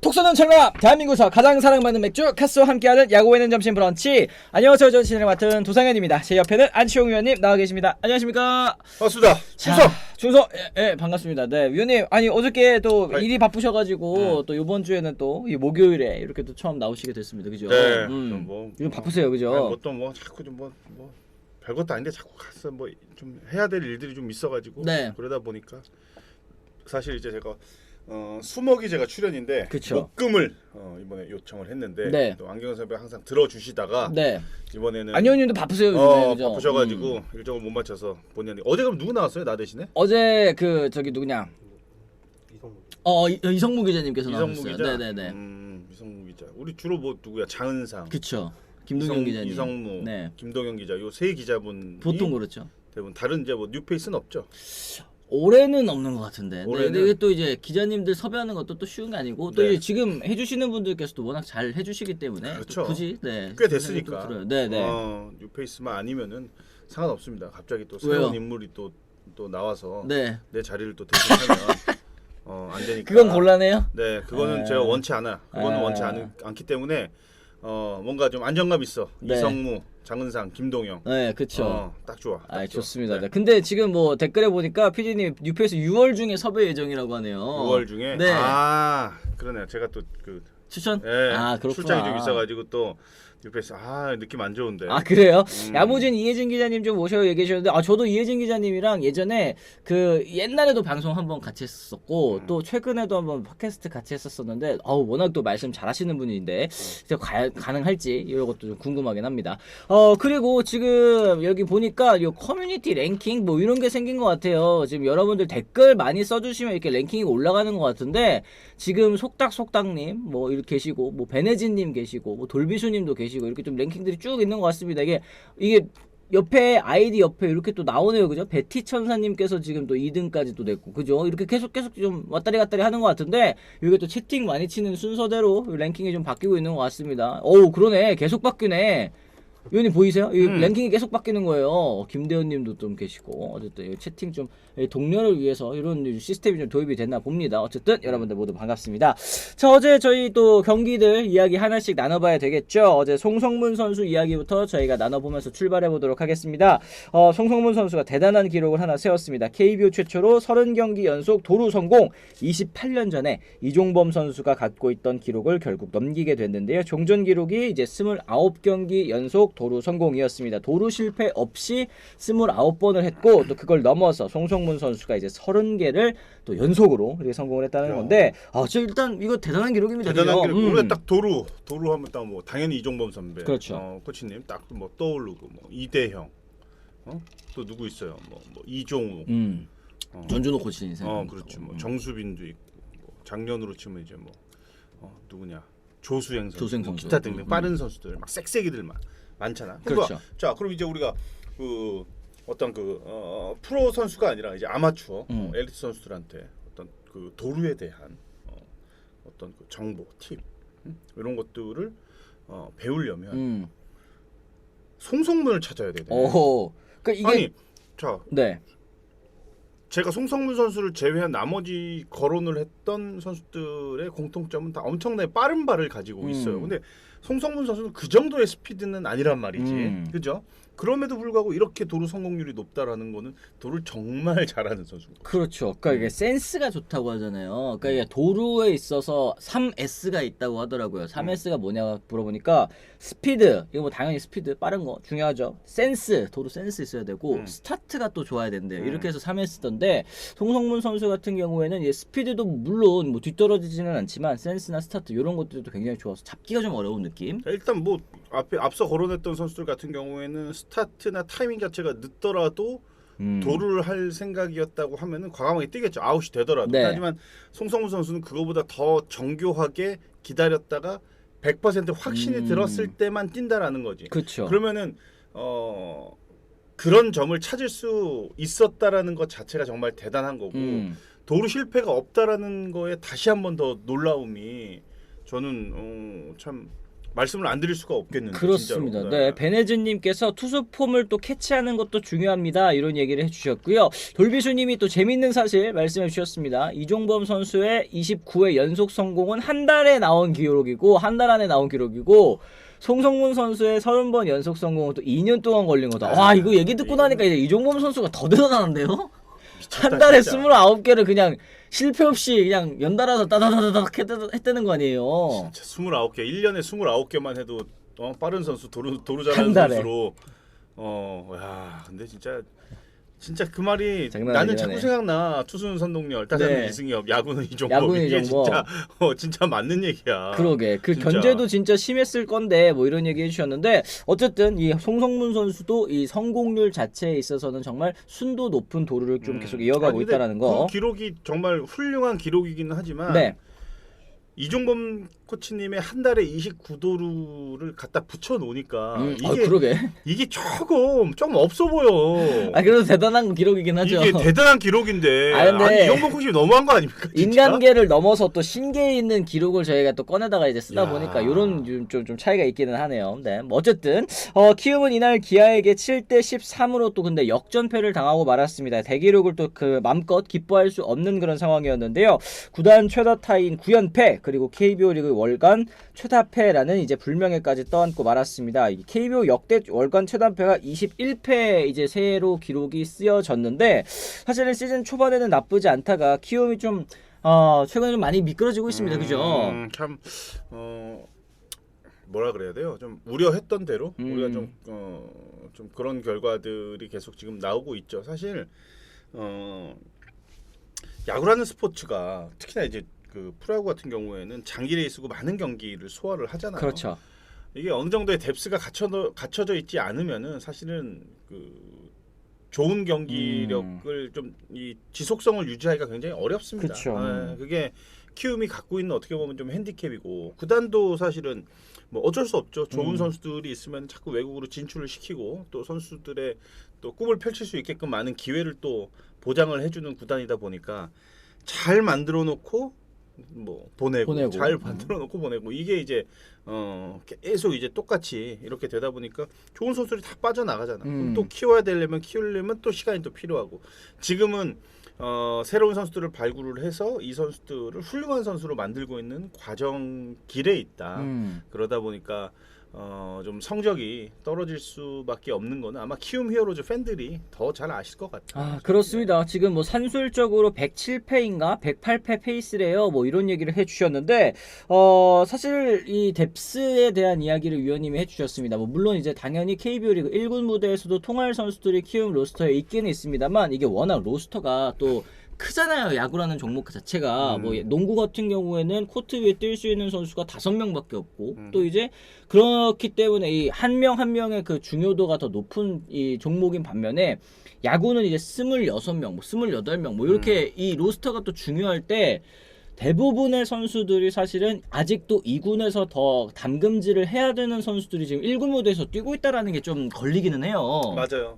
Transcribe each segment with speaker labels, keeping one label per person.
Speaker 1: 톡 쏘는 철마 대한민국에서 가장 사랑받는 맥주 카스와 함께하는 야구에는 점심 브런치. 안녕하세요. 전 진행을 맡은 도상현입니다. 제 옆에는 안치홍 위원님 나와 계십니다. 안녕하십니까?
Speaker 2: 반갑습니다. 충성.
Speaker 1: 충성. 예, 반갑습니다. 네, 위원님. 아니 어저께 또
Speaker 2: 아이.
Speaker 1: 일이 바쁘셔가지고 또 이번 주에는 또 이 목요일에 이렇게 또 처음 나오시게 됐습니다. 그죠?
Speaker 2: 네.
Speaker 1: 요즘 바쁘세요, 그죠?
Speaker 2: 또 자꾸 좀 별것도 아닌데 자꾸 가서 좀 해야 될 일들이 좀 있어가지고
Speaker 1: 네.
Speaker 2: 그러다 보니까 사실 이제 제가 수목이 제가 출연인데
Speaker 1: 그쵸.
Speaker 2: 목금을 이번에 요청을 했는데
Speaker 1: 네.
Speaker 2: 또 안경현 선배 항상 들어주시다가
Speaker 1: 네.
Speaker 2: 이번에는
Speaker 1: 안녕님도 바쁘세요, 요즘에, 그죠?
Speaker 2: 바쁘셔가지고 일정을 못 맞춰서 본연이 어제 그럼 누구 나왔어요? 나 대신에?
Speaker 1: 어제 그 저기 누구냐? 이성무 기자님께서
Speaker 2: 이성무
Speaker 1: 나오셨어요.
Speaker 2: 기자.
Speaker 1: 네네네.
Speaker 2: 이성무 기자. 우리 주로 누구야? 장은상.
Speaker 1: 그쵸. 김동현 기자님.
Speaker 2: 이성무,
Speaker 1: 네.
Speaker 2: 김동현 기자. 요 세 기자분
Speaker 1: 보통 그렇죠.
Speaker 2: 대부분 다른 이제 뉴페이스는 없죠.
Speaker 1: 올해는 없는 것 같은데. 네,
Speaker 2: 올해는-
Speaker 1: 근데 이게 또 이제 기자님들 섭외하는 것도 또 쉬운 게 아니고 또
Speaker 2: 네.
Speaker 1: 이제 지금 해주시는 분들께서도 워낙 잘 해주시기 때문에
Speaker 2: 그렇죠.
Speaker 1: 또 굳이
Speaker 2: 꽤 됐으니까.
Speaker 1: 네네.
Speaker 2: 뉴페이스만 아니면은 상관없습니다. 갑자기 또
Speaker 1: 왜요?
Speaker 2: 새로운 인물이 또 나와서
Speaker 1: 네.
Speaker 2: 내 자리를 또 대신하면 안 되니까.
Speaker 1: 그건 곤란해요.
Speaker 2: 네, 그거는
Speaker 1: 에.
Speaker 2: 제가 원치 않아. 그거는
Speaker 1: 에.
Speaker 2: 원치 않기 때문에 뭔가 좀 안정감 있어.
Speaker 1: 네.
Speaker 2: 이성무, 장은상, 김동영.
Speaker 1: 네, 그렇죠.
Speaker 2: 딱 좋아. 딱
Speaker 1: 아,
Speaker 2: 좋아.
Speaker 1: 좋습니다.
Speaker 2: 네.
Speaker 1: 네. 근데 지금 뭐 댓글에 보니까 PD님 뉴페이스 6월 중에 섭외 예정이라고 하네요.
Speaker 2: 6월 중에
Speaker 1: 네.
Speaker 2: 그러네요. 제가 또
Speaker 1: 추천?
Speaker 2: 예,
Speaker 1: 아, 그렇구나.
Speaker 2: 출장이 좀 있어가지고 또 뉴페이스 느낌 안 좋은데.
Speaker 1: 아, 그래요? 야무진 이혜진 기자님 좀 모셔 얘기해 주셨는데 저도 이혜진 기자님이랑 예전에 그 옛날에도 방송 한번 같이 했었고 또 최근에도 한번 팟캐스트 같이 했었었는데 워낙 또 말씀 잘하시는 분인데 진짜 가능할지 이런 것도 좀 궁금하긴 합니다. 그리고 지금 여기 보니까 요 커뮤니티 랭킹 뭐 이런 게 생긴 것 같아요. 지금 여러분들 댓글 많이 써주시면 이렇게 랭킹이 올라가는 것 같은데 지금 속닥속닥님 뭐 이렇게 계시고 뭐 베네진님 계시고 뭐 돌비수님도 계시고 이렇게 좀 랭킹들이 쭉 있는 것 같습니다. 이게 옆에 아이디 옆에 이렇게 또 나오네요, 그죠? 베티 천사님께서 지금 또 2등까지 또 됐고, 그죠? 이렇게 계속 좀 왔다리 갔다리 하는 것 같은데 이게 또 채팅 많이 치는 순서대로 랭킹이 좀 바뀌고 있는 것 같습니다. 그러네, 계속 바뀌네. 위원님 보이세요? 이 랭킹이 계속 바뀌는 거예요. 김대현님도 좀 계시고 어쨌든 채팅 좀 동료를 위해서 이런 시스템이 좀 도입이 됐나 봅니다. 어쨌든 여러분들 모두 반갑습니다. 자, 어제 저희 또 경기들 이야기 하나씩 나눠봐야 되겠죠. 어제 송성문 선수 이야기부터 저희가 나눠보면서 출발해 보도록 하겠습니다. 송성문 선수가 대단한 기록을 하나 세웠습니다. KBO 최초로 30경기 연속 도루 성공. 28년 전에 이종범 선수가 갖고 있던 기록을 결국 넘기게 됐는데요. 종전 기록이 이제 29경기 연속 도루 성공이었습니다. 도루 실패 없이 29번을 했고 또 그걸 넘어서 송성문 선수가 이제 30개를 또 연속으로 이렇게 성공을 했다는 건데 일단 이거 대단한 기록입니다.
Speaker 2: 대단한
Speaker 1: 그죠?
Speaker 2: 기록. 우리가 딱 도루 하면 딱 당연히 이종범 선배.
Speaker 1: 그렇죠.
Speaker 2: 코치님 딱 떠오르고 이대형. 또 누구 있어요? 이종우.
Speaker 1: 전준호 코치 인생.
Speaker 2: 그렇죠. 정수빈도 있고 작년으로 치면 이제 누구냐? 조수행 선수. 기타 등등 빠른 선수들 막 쌕쌕이들만 많잖아.
Speaker 1: 그렇죠.
Speaker 2: 자, 그럼 이제 우리가 어떤 프로 선수가 아니라 이제 아마추어 엘리트 선수들한테 어떤 도루에 대한 어떤 정보, 팁 이런 것들을 배우려면 송성문을 찾아야 되네.
Speaker 1: 그러니까 이게 네.
Speaker 2: 제가 송성문 선수를 제외한 나머지 거론을 했던 선수들의 공통점은 다 엄청나게 빠른 발을 가지고 있어요. 근데 송성문 선수는 그 정도의 스피드는 아니란 말이지. 그죠? 그럼에도 불구하고 이렇게 도루 성공률이 높다라는 거는 도루를 정말 잘하는 선수인 거죠.
Speaker 1: 그렇죠. 그러니까 이게 센스가 좋다고 하잖아요. 그러니까 이게 도루에 있어서 3S가 있다고 하더라고요. 3S가 뭐냐 물어보니까 스피드, 이거 당연히 스피드 빠른 거 중요하죠. 센스, 도루 센스 있어야 되고 스타트가 또 좋아야 된대요. 이렇게 해서 3S던데 송성문 선수 같은 경우에는 이제 스피드도 물론 뒤떨어지지는 않지만 센스나 스타트 이런 것들도 굉장히 좋아서 잡기가 좀 어려운 느낌.
Speaker 2: 일단 앞서 거론했던 선수들 같은 경우에는 스타트나 타이밍 자체가 늦더라도 도루를 할 생각이었다고 하면은 과감하게 뛰겠죠. 아웃이 되더라도.
Speaker 1: 네.
Speaker 2: 하지만 송성문 선수는 그거보다 더 정교하게 기다렸다가 100% 확신이 들었을 때만 뛴다라는 거지.
Speaker 1: 그렇죠.
Speaker 2: 그러면은 그런 점을 찾을 수 있었다라는 것 자체가 정말 대단한 거고 도루 실패가 없다라는 거에 다시 한 번 더 놀라움이 저는 참 말씀을 안 드릴 수가 없겠는데.
Speaker 1: 그렇습니다.
Speaker 2: 진짜로.
Speaker 1: 네, 베네즈님께서 투수 폼을 또 캐치하는 것도 중요합니다. 이런 얘기를 해주셨고요. 돌비수님이 또 재밌는 사실 말씀해 주셨습니다. 이종범 선수의 29회 연속 성공은 한 달에 나온 기록이고 한 달 안에 나온 기록이고 송성문 선수의 30번 연속 성공은 또 2년 동안 걸린 거다. 와 이거 얘기 듣고 나니까 이제 이종범 선수가 더 대단한데요?
Speaker 2: 미쳤다,
Speaker 1: 한 달에
Speaker 2: 진짜.
Speaker 1: 29개를 그냥 실패 없이 그냥 연달아서 따다다다닥 했다는 거 아니에요.
Speaker 2: 진짜 29개, 1년에 29개만 해도 빠른 선수, 도루
Speaker 1: 한
Speaker 2: 잘하는
Speaker 1: 달에.
Speaker 2: 선수로 야, 근데 진짜 그 말이
Speaker 1: 장난
Speaker 2: 나는
Speaker 1: 아니네.
Speaker 2: 자꾸 생각나. 투수는 선동열, 타자는
Speaker 1: 네.
Speaker 2: 이승엽, 야구는 이종범.
Speaker 1: 야구는
Speaker 2: 이게
Speaker 1: 이종범.
Speaker 2: 진짜 맞는 얘기야.
Speaker 1: 그러게 그
Speaker 2: 진짜.
Speaker 1: 견제도 진짜 심했을 건데 뭐 이런 얘기 해주셨는데 어쨌든 이 송성문 선수도 이 성공률 자체에 있어서는 정말 순도 높은 도루를 좀 계속 이어가고
Speaker 2: 아니, 근데
Speaker 1: 있다라는 거.
Speaker 2: 그 기록이 정말 훌륭한 기록이기는 하지만
Speaker 1: 네.
Speaker 2: 이종범 코치님의 한 달에 29도루를 갖다 붙여 놓으니까
Speaker 1: 그러게.
Speaker 2: 이게 좀 없어 보여.
Speaker 1: 아 그래도 대단한 기록이긴 하죠.
Speaker 2: 이게 대단한 기록인데.
Speaker 1: 아, 근데
Speaker 2: 아니 이종범 코치님 너무한 거 아닙니까? 진짜?
Speaker 1: 인간계를 넘어서 또 신계에 있는 기록을 저희가 또 꺼내다가 이제 쓰다
Speaker 2: 야.
Speaker 1: 보니까 이런 좀 차이가 있기는 하네요. 네. 뭐 어쨌든 키움은 이날 기아에게 7대 13으로 또 근데 역전패를 당하고 말았습니다. 대기록을 또 그 맘껏 기뻐할 수 없는 그런 상황이었는데요. 구단 최다 타인 9연패 그리고 KBO 리그 월간 최다패라는 이제 불명예까지 떠안고 말았습니다. KBO 역대 월간 최다패가 21패 이제 새로 기록이 쓰여졌는데 사실은 시즌 초반에는 나쁘지 않다가 키움이 좀 최근에 좀 많이 미끄러지고 있습니다. 그죠?
Speaker 2: 참 뭐라 그래야 돼요? 좀 우려했던 대로 우리가 좀 그런 결과들이 계속 지금 나오고 있죠. 사실 야구라는 스포츠가 특히나 이제 그 프로야구 같은 경우에는 장기 레이스고 많은 경기를 소화를 하잖아요.
Speaker 1: 그렇죠.
Speaker 2: 이게 어느 정도의 뎁스가 갖춰져 있지 않으면은 사실은 그 좋은 경기력을 좀 이 지속성을 유지하기가 굉장히 어렵습니다.
Speaker 1: 그쵸.
Speaker 2: 그게 키움이 갖고 있는 어떻게 보면 좀 핸디캡이고 구단도 사실은 뭐 어쩔 수 없죠. 좋은 선수들이 있으면 자꾸 외국으로 진출을 시키고 또 선수들의 또 꿈을 펼칠 수 있게끔 많은 기회를 또 보장을 해주는 구단이다 보니까 잘 만들어 놓고 뭐 보내고. 잘 만들어 놓고 보내고 이게 이제 계속 이제 똑같이 이렇게 되다 보니까 좋은 선수들이 다 빠져나가잖아. 그럼 또 키우려면 또 시간이 또 필요하고 지금은 새로운 선수들을 발굴을 해서 이 선수들을 훌륭한 선수로 만들고 있는 과정 길에 있다. 그러다 보니까 좀 성적이 떨어질 수밖에 없는 거는 아마 키움 히어로즈 팬들이 더 잘 아실 것 같아요.
Speaker 1: 그렇습니다. 지금 뭐 산술적으로 107패인가 108패 페이스래요. 뭐 이런 얘기를 해주셨는데 사실 이 뎁스에 대한 이야기를 위원님이 해주셨습니다. 뭐 물론 이제 당연히 KBO 리그 1군 무대에서도 통할 선수들이 키움 로스터에 있기는 있습니다만 이게 워낙 로스터가 또 크잖아요. 야구라는 종목 자체가 뭐 농구 같은 경우에는 코트 위에 뛸 수 있는 선수가 5명밖에 없고 또 이제 그렇기 때문에 이 한 명 한 명의 그 중요도가 더 높은 이 종목인 반면에 야구는 이제 26명, 뭐 28명 뭐 이렇게 이 로스터가 또 중요할 때 대부분의 선수들이 사실은 아직도 2군에서 더 담금질을 해야 되는 선수들이 지금 1군 무대에서 뛰고 있다라는 게 좀 걸리기는 해요.
Speaker 2: 맞아요.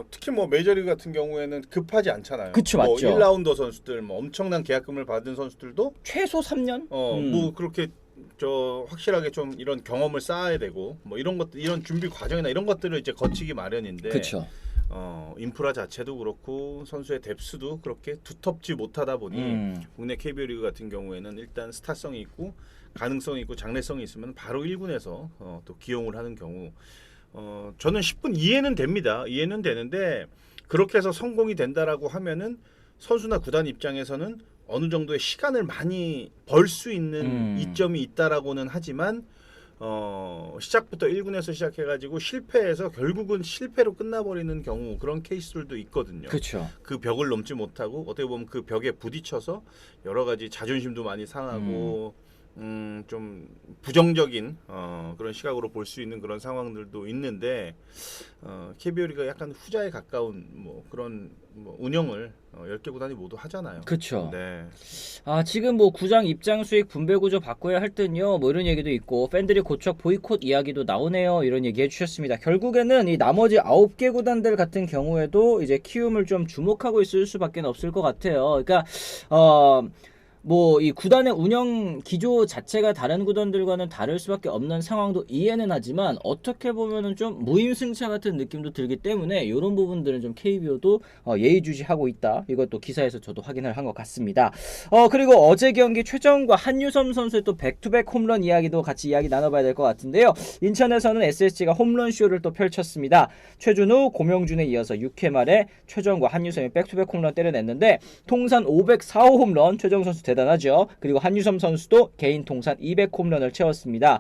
Speaker 2: 특히 뭐 메이저리그 같은 경우에는 급하지 않잖아요.
Speaker 1: 그쵸,
Speaker 2: 뭐
Speaker 1: 맞죠.
Speaker 2: 1라운더 선수들, 뭐 엄청난 계약금을 받은 선수들도
Speaker 1: 최소 3년?
Speaker 2: 뭐 그렇게 확실하게 좀 이런 경험을 쌓아야 되고 뭐 이런 것들 이런 준비 과정이나 이런 것들을 이제 거치기 마련인데.
Speaker 1: 그렇죠.
Speaker 2: 인프라 자체도 그렇고 선수의 뎁스도 그렇게 두텁지 못하다 보니 국내 KBO 리그 같은 경우에는 일단 스타성이 있고 가능성이 있고 장래성이 있으면 바로 1군에서 또 기용을 하는 경우 저는 10분 이해는 됩니다. 이해는 되는데 그렇게 해서 성공이 된다라고 하면은 선수나 구단 입장에서는 어느 정도의 시간을 많이 벌 수 있는 이점이 있다라고는 하지만 시작부터 1군에서 시작해가지고 실패해서 결국은 실패로 끝나버리는 경우 그런 케이스들도 있거든요.
Speaker 1: 그렇죠.
Speaker 2: 그 벽을 넘지 못하고 어떻게 보면 그 벽에 부딪혀서 여러 가지 자존심도 많이 상하고 좀 부정적인 그런 시각으로 볼 수 있는 그런 상황들도 있는데 KBO 리그가 약간 후자에 가까운 뭐 그런 뭐 운영을 10개 구단이 모두 하잖아요.
Speaker 1: 그렇죠.
Speaker 2: 네.
Speaker 1: 지금 뭐 구장 입장 수익 분배 구조 바꿔야 할 듯요. 뭐 이런 얘기도 있고 팬들이 고척 보이콧 이야기도 나오네요. 이런 얘기 해주셨습니다. 결국에는 이 나머지 9개 구단들 같은 경우에도 이제 키움을 좀 주목하고 있을 수밖에 없을 것 같아요. 그러니까 뭐 이 구단의 운영 기조 자체가 다른 구단들과는 다를 수밖에 없는 상황도 이해는 하지만 어떻게 보면은 좀 무임승차 같은 느낌도 들기 때문에 이런 부분들은 좀 KBO도 예의주시하고 있다. 이것도 기사에서 저도 확인을 한 것 같습니다. 그리고 어제 경기 최정과 한유섬 선수의 또 백투백 홈런 이야기도 같이 이야기 나눠봐야 될 것 같은데요. 인천에서는 SSG가 홈런 쇼를 또 펼쳤습니다. 최준우, 고명준에 이어서 6회 말에 최정과 한유섬이 백투백 홈런 때려냈는데 통산 504호 홈런, 최정 선수 대단하죠. 그리고 한유섬 선수도 개인 통산 200홈런을 채웠습니다.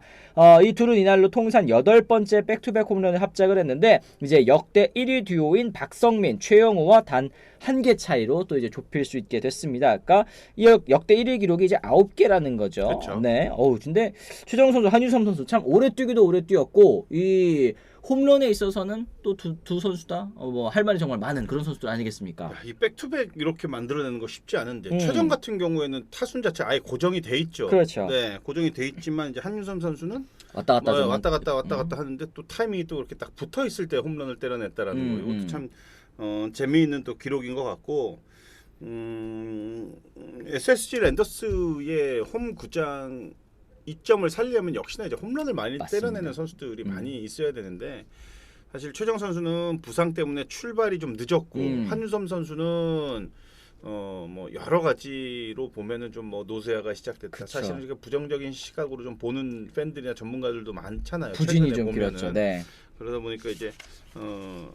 Speaker 1: 이 둘은 이날로 통산 8번째 백투백 홈런을 합작을 했는데 이제 역대 1위 듀오인 박성민, 최영우와 단 한 개 차이로 또 이제 좁힐 수 있게 됐습니다. 아까 이 역대 1위 기록이 이제 9개라는 거죠.
Speaker 2: 그쵸.
Speaker 1: 네. 근데 최정 선수, 한유섬 선수 참 오래 뛰기도 오래 뛰었고 이 홈런에 있어서는 또 두 선수 다 뭐 할 말이 정말 많은 그런 선수들 아니겠습니까?
Speaker 2: 이 백투백 이렇게 만들어내는 거 쉽지 않은데
Speaker 1: 음.
Speaker 2: 최정 같은 경우에는 타순 자체 아예 고정이 돼 있죠.
Speaker 1: 그렇죠.
Speaker 2: 네, 고정이 돼 있지만 이제 한유섬 선수는
Speaker 1: 왔다 갔다 좀
Speaker 2: 왔다 갔다 하는데 또 타이밍이 또 이렇게 딱 붙어 있을 때 홈런을 때려냈다라는 거. 이것도 참 재미있는 또 기록인 것 같고. SSG 랜더스의 홈 구장 이점을 살리려면 역시나 이제 홈런을 많이
Speaker 1: 맞습니다.
Speaker 2: 때려내는 선수들이 많이 있어야 되는데 사실 최정 선수는 부상 때문에 출발이 좀 늦었고 한유섬 선수는 뭐 여러 가지로 보면은 좀 뭐 노쇠화가 시작됐다.
Speaker 1: 그쵸.
Speaker 2: 사실은 이게 부정적인 시각으로 좀 보는 팬들이나 전문가들도 많잖아요.
Speaker 1: 부진이
Speaker 2: 최근에
Speaker 1: 좀
Speaker 2: 보면은.
Speaker 1: 길었죠. 네.
Speaker 2: 그러다 보니까 이제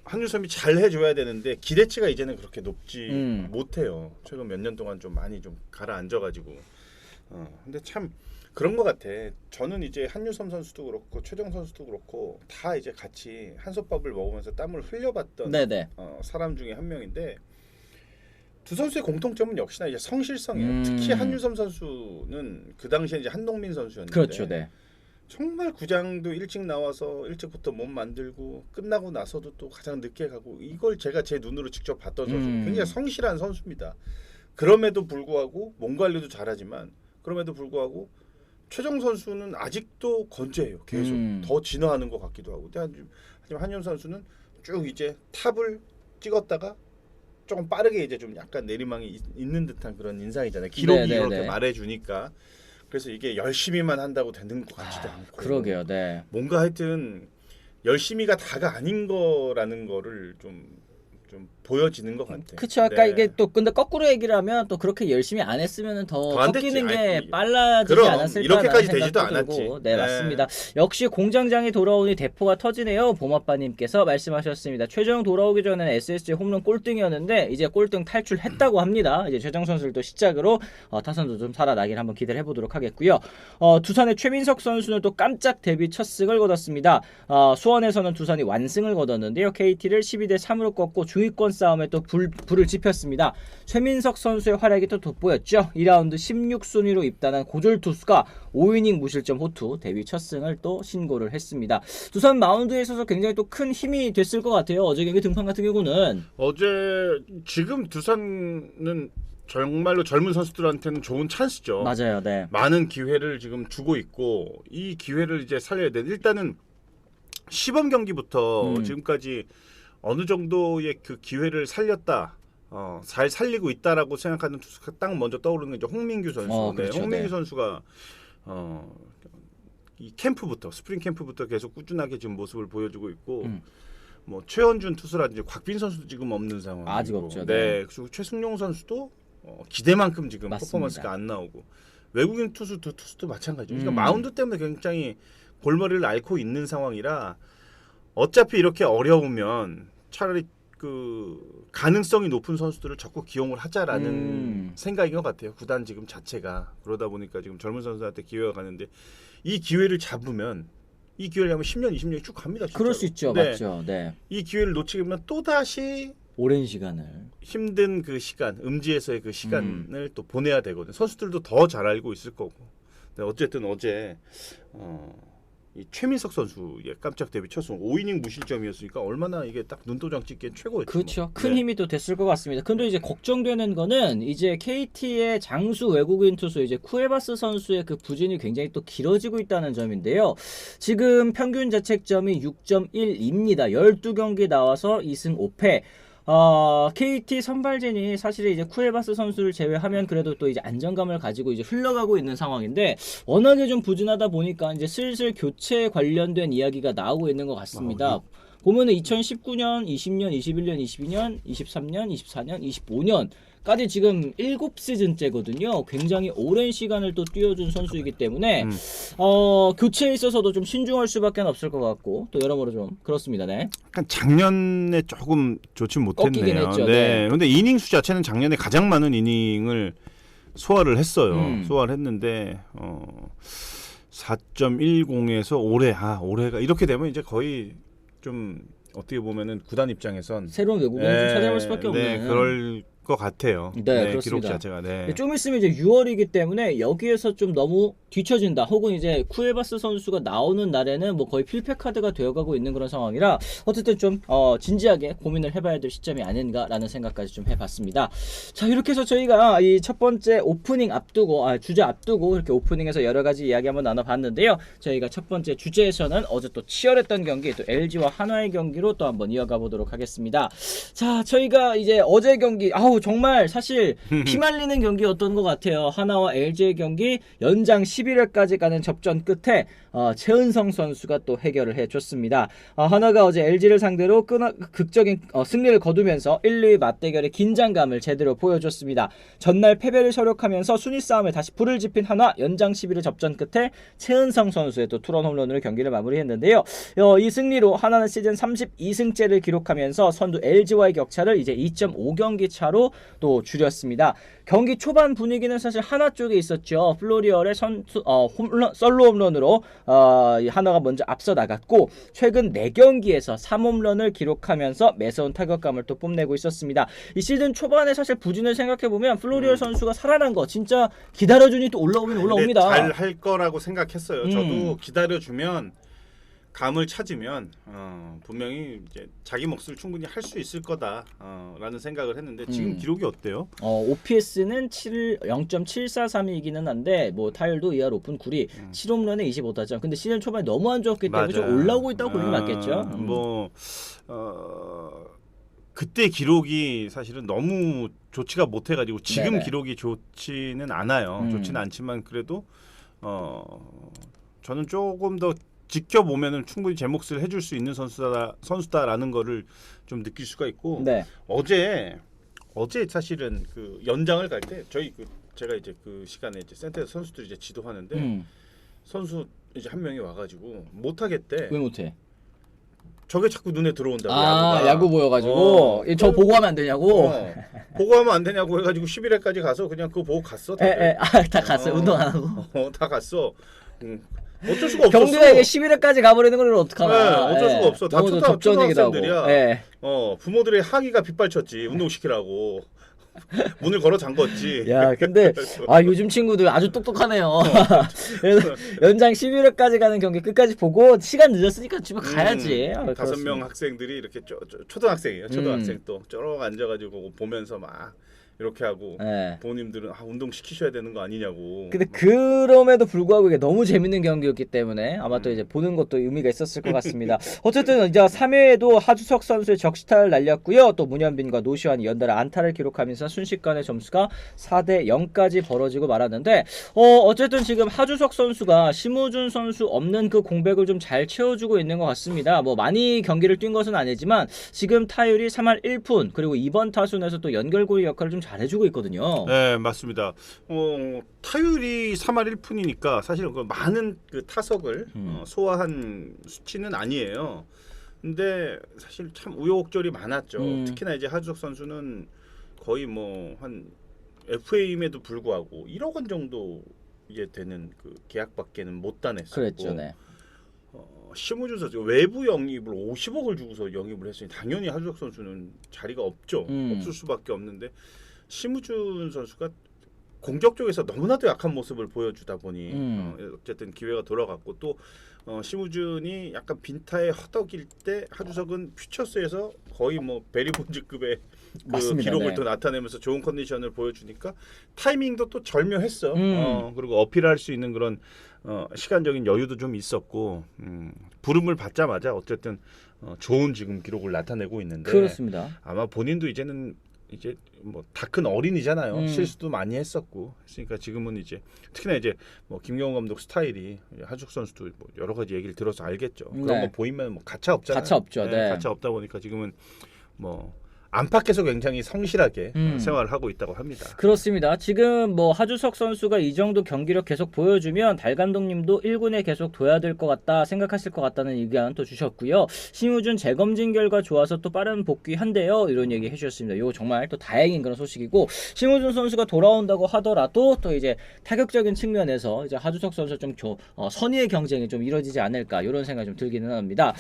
Speaker 2: 한유섬이 잘 해줘야 되는데 기대치가 이제는 그렇게 높지 못해요. 최근 몇 년 동안 좀 많이 좀 가라앉아가지고. 근데 참 그런 것 같아. 저는 이제 한유섬 선수도 그렇고 최정 선수도 그렇고 다 이제 같이 한솥밥을 먹으면서 땀을 흘려봤던
Speaker 1: 네네.
Speaker 2: 사람 중에 한 명인데 두 선수의 공통점은 역시나 이제 성실성이에요. 특히 한유섬 선수는 그 당시에 이제 한동민 선수였는데.
Speaker 1: 그렇죠. 네.
Speaker 2: 정말 구장도 일찍 나와서 일찍부터 몸 만들고 끝나고 나서도 또 가장 늦게 가고 이걸 제가 제 눈으로 직접 봤던 선수 굉장히 성실한 선수입니다. 그럼에도 불구하고 몸 관리도 잘하지만 그럼에도 불구하고 최정 선수는 아직도 건재해요. 계속 더 진화하는 것 같기도 하고. 하지만 한윤 선수는 쭉 이제 탑을 찍었다가 조금 빠르게 이제 좀 약간 내리막이 있는 듯한 그런 인상이잖아요. 기록이
Speaker 1: 네네네.
Speaker 2: 이렇게 말해주니까. 그래서 이게 열심히만 한다고 되는 것 같지도 않고.
Speaker 1: 그러게요. 네.
Speaker 2: 뭔가 하여튼 열심히가 다가 아닌 거라는 거를 좀 보여지는 것 같아요.
Speaker 1: 그쵸. 아까
Speaker 2: 네.
Speaker 1: 이게 또 근데 거꾸로 얘기를 하면 또 그렇게 열심히 안 했으면 더
Speaker 2: 안
Speaker 1: 꺾이는
Speaker 2: 됐지.
Speaker 1: 게
Speaker 2: 아니,
Speaker 1: 빨라지지
Speaker 2: 그럼,
Speaker 1: 않았을까
Speaker 2: 이렇게까지 되지도 않았지.
Speaker 1: 네,
Speaker 2: 네.
Speaker 1: 맞습니다. 역시 공장장이 돌아오니 대포가 터지네요. 봄아빠님께서 말씀하셨습니다. 최정 돌아오기 전에는 SSG 홈런 꼴등이었는데 이제 꼴등 탈출했다고 합니다. 이제 최정 선수를 또 시작으로 타선도 좀 살아나긴 한번 기대를 해보도록 하겠고요. 두산의 최민석 선수는 또 깜짝 데뷔 첫 승을 거뒀습니다. 수원에서는 두산이 완승을 거뒀는데요. KT를 12대 3으로 꺾고 중위권 싸움에 또 불을 지폈습니다. 최민석 선수의 활약이 또 돋보였죠. 2라운드 16순위로 입단한 고졸 투수가 5이닝 무실점 호투 데뷔 첫 승을 또 신고를 했습니다. 두산 마운드에 있어서 굉장히 또 큰 힘이 됐을 것 같아요. 어제 경기 등판 같은 경우는
Speaker 2: 어제 지금 두산은 정말로 젊은 선수들한테는 좋은 찬스죠.
Speaker 1: 맞아요. 네.
Speaker 2: 많은 기회를 지금 주고 있고 이 기회를 이제 살려야 돼. 일단은 시범 경기부터 지금까지 어느 정도의 그 기회를 살렸다. 잘 살리고 있다라고 생각하는 투수가 딱 먼저 떠오르는 게 이제 홍민규 선수.
Speaker 1: 그렇죠.
Speaker 2: 홍민규
Speaker 1: 네.
Speaker 2: 선수가 이 캠프부터 스프링 캠프부터 계속 꾸준하게 지금 모습을 보여주고 있고 뭐 최원준 투수라든지 곽빈 선수도 지금 없는 상황.
Speaker 1: 아직 없죠.
Speaker 2: 네. 그리고 최승용 선수도 기대만큼 지금
Speaker 1: 맞습니다.
Speaker 2: 퍼포먼스가 안 나오고 외국인 투수 두 투수도 마찬가지죠. 그러니까
Speaker 1: 음.
Speaker 2: 마운드 때문에 굉장히 골머리를 앓고 있는 상황이라 어차피 이렇게 어려우면 차라리 그 가능성이 높은 선수들을 적극 기용을 하자라는 생각인 것 같아요. 구단 지금 자체가 그러다 보니까 지금 젊은 선수한테 기회가 가는데 이 기회를 잡으면 이 기회를 하면 10년, 20년이 쭉 갑니다. 진짜로.
Speaker 1: 그럴 수 있죠.
Speaker 2: 네.
Speaker 1: 맞죠. 네.
Speaker 2: 이 기회를 놓치면 또 다시
Speaker 1: 오랜 시간을
Speaker 2: 힘든 그 시간, 음지에서의 그 시간을 또 보내야 되거든. 선수들도 더 잘 알고 있을 거고. 근데 어쨌든 어제 이 최민석 선수의 깜짝 데뷔 첫 승 5이닝 무실점이었으니까 얼마나 이게 딱 눈도장 찍기엔 최고였죠.
Speaker 1: 그렇죠.
Speaker 2: 뭐.
Speaker 1: 큰
Speaker 2: 네.
Speaker 1: 힘이 또 됐을 것 같습니다. 근데 이제 걱정되는 거는 이제 KT의 장수 외국인 투수 이제 쿠에바스 선수의 그 부진이 굉장히 또 길어지고 있다는 점인데요. 지금 평균 자책점이 6.1입니다. 12경기 나와서 2승 5패. KT 선발진이 사실 이제 쿠에바스 선수를 제외하면 그래도 또 이제 안정감을 가지고 이제 흘러가고 있는 상황인데 워낙에 좀 부진하다 보니까 이제 슬슬 교체 관련된 이야기가 나오고 있는 것 같습니다. 보면은 2019년, 20년, 21년, 22년, 23년, 24년, 25년까지 지금 7시즌째거든요. 굉장히 오랜 시간을 또 뛰어준 선수이기 때문에 교체에 있어서도 좀 신중할 수밖에 없을 것 같고 또 여러모로 좀 그렇습니다. 네.
Speaker 3: 약간 작년에 조금 좋지 못했네요.
Speaker 1: 꺾이긴 했죠.
Speaker 3: 네. 근데 이닝 수 자체는 작년에 가장 많은 이닝을 소화를 했어요. 소화를 했는데 4.10에서 올해가 이렇게 되면 이제 거의 좀 어떻게 보면은 구단 입장에선
Speaker 1: 새로운 외국인을 좀 찾아볼 수밖에 없는.
Speaker 3: 네, 그럴 것 같아요.
Speaker 1: 네,
Speaker 3: 기록
Speaker 1: 그렇습니다.
Speaker 3: 자체가. 네.
Speaker 1: 좀 있으면 이제 6월이기 때문에 여기에서 좀 너무 뒤처진다. 혹은 이제 쿠에바스 선수가 나오는 날에는 뭐 거의 필패 카드가 되어가고 있는 그런 상황이라 어쨌든 좀 진지하게 고민을 해봐야 될 시점이 아닌가라는 생각까지 좀 해봤습니다. 자, 이렇게 해서 저희가 이 첫 번째 오프닝 앞두고 주제 앞두고 이렇게 오프닝에서 여러 가지 이야기 한번 나눠봤는데요. 저희가 첫 번째 주제에서는 어제 또 치열했던 경기, 또 LG와 한화의 경기로 또 한번 이어가 보도록 하겠습니다. 자, 저희가 이제 어제 경기 정말 사실 피말리는 경기였던 것 같아요. 하나와 LG의 경기 연장 11회까지 가는 접전 끝에 최은성 선수가 또 해결을 해줬습니다. 하나가 어제 LG를 상대로 극적인 승리를 거두면서 1, 2위 맞대결의 긴장감을 제대로 보여줬습니다. 전날 패배를 서력하면서 순위 싸움에 다시 불을 지핀 하나 연장 11회 접전 끝에 최은성 선수의 또 투런 홈런으로 경기를 마무리했는데요. 이 승리로 하나는 시즌 32승째를 기록하면서 선두 LG와의 격차를 이제 2.5경기 차로 또 줄였습니다. 경기 초반 분위기는 사실 하나 쪽에 있었죠. 플로리얼의 솔로 홈런으로 하나가 먼저 앞서 나갔고 최근 4경기에서 3홈런을 기록하면서 매서운 타격감을 또 뽐내고 있었습니다. 이 시즌 초반에 사실 부진을 생각해보면 플로리얼 선수가 살아난 거 진짜 기다려주니 또 올라오긴 올라옵니다.
Speaker 2: 잘 할 거라고 생각했어요. 저도 기다려주면 감을 찾으면 분명히 이제 자기 몫을 충분히 할 수 있을 거다라는 생각을 했는데 지금 기록이 어때요?
Speaker 1: OPS는 0.743이기는 한데 뭐 타율도 2할 5푼 9리 7홈런에 25타점. 근데 시즌 초반에 너무 안 좋았기 때문에 좀 올라오고 있다고 보면 맞겠죠.
Speaker 3: 그때 기록이 사실은 너무 좋지가 못해가지고 지금
Speaker 1: 네네.
Speaker 3: 기록이 좋지는 않아요. 좋지는 않지만 그래도 저는 조금 더 지켜보면은 충분히 제 몫을 해줄 수 있는 선수다라는 거를 좀 느낄 수가 있고
Speaker 1: 네.
Speaker 2: 어제 사실은 그 연장을 갈 때 제가 이제 그 시간에 이제 센터에서 선수들이 이제 지도하는데 선수 이제 한 명이 와가지고 못 하겠대.
Speaker 1: 왜 못해?
Speaker 2: 저게 자꾸 눈에 들어온다고.
Speaker 1: 야구 보여가지고 저 보고하면 안 되냐고.
Speaker 2: 보고하면 안 되냐고 해가지고 11회까지 가서 그냥 그거 보고 갔어.
Speaker 1: 다 갔어요. 운동 안 하고.
Speaker 2: 다 갔어. 어쩔 수가 없었어.
Speaker 1: 경기가 이게 11회까지 가버리는 걸 어떡하나.
Speaker 2: 어쩔 수가 없어. 다
Speaker 1: 너무 접전이기도 하고.
Speaker 2: 초등학생들이야. 부모들의 학위가 빗발쳤지. 운동시키라고. 문을 걸어 잠궜지.
Speaker 1: 야, 근데 요즘 친구들 아주 똑똑하네요. 그래서 연장 11회까지 가는 경기 끝까지 보고 시간 늦었으니까 집에 가야지.
Speaker 2: 5명 학생들이 이렇게 초등학생이에요. 초등학생 또 쪼록 앉아가지고 보면서 막 이렇게 하고 부모님들은 운동 시키셔야 되는 거 아니냐고.
Speaker 1: 근데 그럼에도 불구하고 이게 너무 재밌는 경기였기 때문에 아마 또 이제 보는 것도 의미가 있었을 것 같습니다. 어쨌든 이제 3회에도 하주석 선수의 적시타를 날렸고요. 또 문현빈과 노시환이 연달아 안타를 기록하면서 순식간에 점수가 4대 0까지 벌어지고 말았는데 어쨌든 지금 하주석 선수가 심우준 선수 없는 그 공백을 좀 잘 채워주고 있는 것 같습니다. 뭐 많이 경기를 뛴 것은 아니지만 지금 타율이 3할 1푼 그리고 이번 타순에서 또 연결고리 역할을 좀 잘해주고 있거든요.
Speaker 3: 네, 맞습니다. 타율이 3할 1푼이니까 사실 그 많은 그 타석을 소화한 수치는 아니에요. 근데 사실 참 우여곡절이 많았죠. 특히나 이제 하주석 선수는 거의 뭐 한 FA임에도 불구하고 1억 원 정도 이게 되는 그 계약밖에는 못 따냈었고.
Speaker 1: 그랬죠, 네.
Speaker 2: 심우준 선수 외부 영입을 50억을 주고서 영입을 했으니 당연히 하주석 선수는 자리가 없죠. 없을 수밖에 없는데 심우준 선수가 공격 쪽에서 너무나도 약한 모습을 보여주다 보니 어쨌든 기회가 돌아갔고 또 심우준이 약간 빈타에 허덕일 때 하주석은 퓨처스에서 거의 뭐 베리 본즈급의
Speaker 3: 그
Speaker 1: 맞습니다.
Speaker 3: 기록을
Speaker 1: 네.
Speaker 3: 또 나타내면서 좋은 컨디션을 보여주니까 타이밍도 또 절묘했어.
Speaker 1: 음.
Speaker 3: 그리고 어필할 수 있는 그런 시간적인 여유도 좀 있었고 부름을 받자마자 어쨌든 좋은 지금 기록을 나타내고 있는데
Speaker 1: 그렇습니다.
Speaker 3: 아마 본인도 이제는 이제 뭐 다 큰 어린이잖아요. 실수도 많이 했었고 했으니까 지금은 이제 특히나 이제 뭐 김경호 감독 스타일이 하주석 선수도 뭐 여러 가지 얘기를 들어서 알겠죠. 그런
Speaker 1: 네.
Speaker 3: 거 보이면 뭐 가차 없잖아요.
Speaker 1: 가차 없죠. 네.
Speaker 3: 가차 없다 보니까 지금은 뭐 안팎에서 굉장히 성실하게 생활을 하고 있다고 합니다.
Speaker 1: 그렇습니다. 지금 뭐 하주석 선수가 이 정도 경기력 계속 보여주면 달 감독님도 1군에 계속 둬야 될 것 같다 생각하실 것 같다는 의견 또 주셨고요. 심우준 재검진 결과 좋아서 또 빠른 복귀한대요. 이런 얘기 해주셨습니다. 이거 정말 또 다행인 그런 소식이고 심우준 선수가 돌아온다고 하더라도 또 이제 타격적인 측면에서 이제 하주석 선수 좀 선의의 경쟁이 좀 이루어지지 않을까 이런 생각이 좀 들기는 합니다.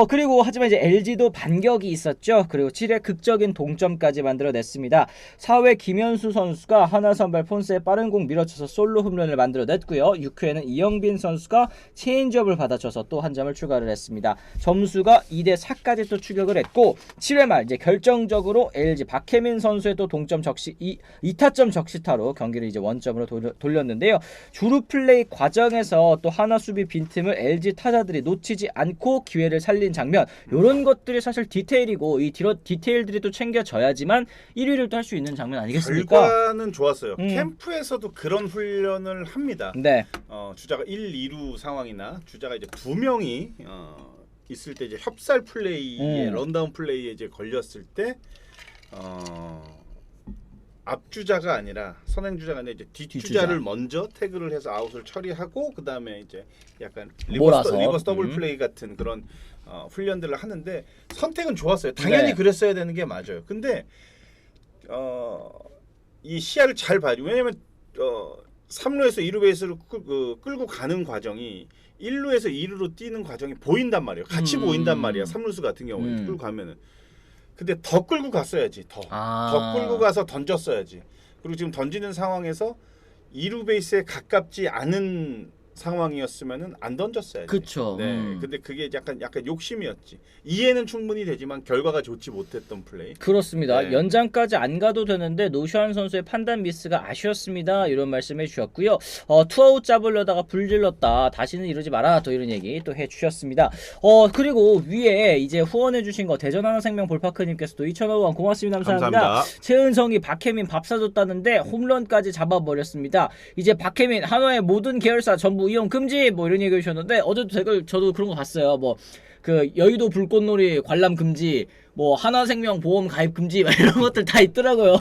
Speaker 1: 그리고 하지만 이제 LG도 반격이 있었죠. 그리고 7회 극적인 동점까지 만들어냈습니다. 4회 김현수 선수가 하나 선발 폰스의 빠른 공 밀어쳐서 솔로 홈런을 만들어냈고요. 6회에는 이영빈 선수가 체인지업을 받아쳐서 또 한 점을 추가를 했습니다. 점수가 2대4까지 또 추격을 했고 7회 말 이제 결정적으로 LG 박혜민 선수의 또 동점 적시 2타점 적시타로 경기를 이제 원점으로 돌렸는데요. 주루 플레이 과정에서 또 하나 수비 빈틈을 LG 타자들이 놓치지 않고 기회를 살린 장면 이런 것들이 사실 디테일이고 이 디테일들이 또 챙겨져야지만 1위를 또 할 수 있는 장면 아니겠습니까?
Speaker 3: 결과는 좋았어요. 캠프에서도 그런 훈련을 합니다.
Speaker 1: 네.
Speaker 3: 주자가 1, 2루 상황이나 주자가 이제 두 명이 있을 때 이제 협살 플레이에 런다운 플레이에 이제 걸렸을 때 앞주자가 아니라 선행주자가 아니라 이제 뒷주자를 먼저 태그를 해서 아웃을 처리하고 그 다음에 이제 약간 리버스 더블 플레이 같은 그런 훈련들을 하는데 선택은 좋았어요. 당연히
Speaker 1: 네.
Speaker 3: 그랬어야 되는 게 맞아요. 근데 이 시야를 잘 봐야죠. 왜냐면 3루에서 2루 베이스를 끌고 가는 과정이 1루에서 2루로 뛰는 과정이 보인단 말이에요. 같이 보인단 말이야. 3루수 같은 경우에 끌고 가면은. 근데 더 끌고 갔어야지. 더 끌고 가서 던졌어야지. 그리고 지금 던지는 상황에서 2루 베이스에 가깝지 않은 상황이었으면은 안 던졌어야지.
Speaker 1: 그렇죠.
Speaker 3: 네. 근데 그게 약간 욕심이었지. 이해는 충분히 되지만 결과가 좋지 못했던 플레이.
Speaker 1: 그렇습니다.
Speaker 3: 네.
Speaker 1: 연장까지 안 가도 되는데 노시환 선수의 판단 미스가 아쉬웠습니다. 이런 말씀해 주셨고요. 투아웃 잡으려다가 불질렀다. 다시는 이러지 마라. 또 이런 얘기 또 해주셨습니다. 그리고 위에 이제 후원해 주신 거 대전 하나생명 볼파크님께서도 2,000원 고맙습니다. 감사합니다. 최은성이 박혜민 밥 사줬다는데 홈런까지 잡아버렸습니다. 이제 박혜민 한화의 모든 계열사 전부 이용 금지 뭐 이런 얘기 해주셨는데 어제도 댓글 저도 그런 거 봤어요. 뭐 그 여의도 불꽃놀이 관람 금지, 뭐 하나생명 보험 가입 금지 이런 것들 다 있더라고요.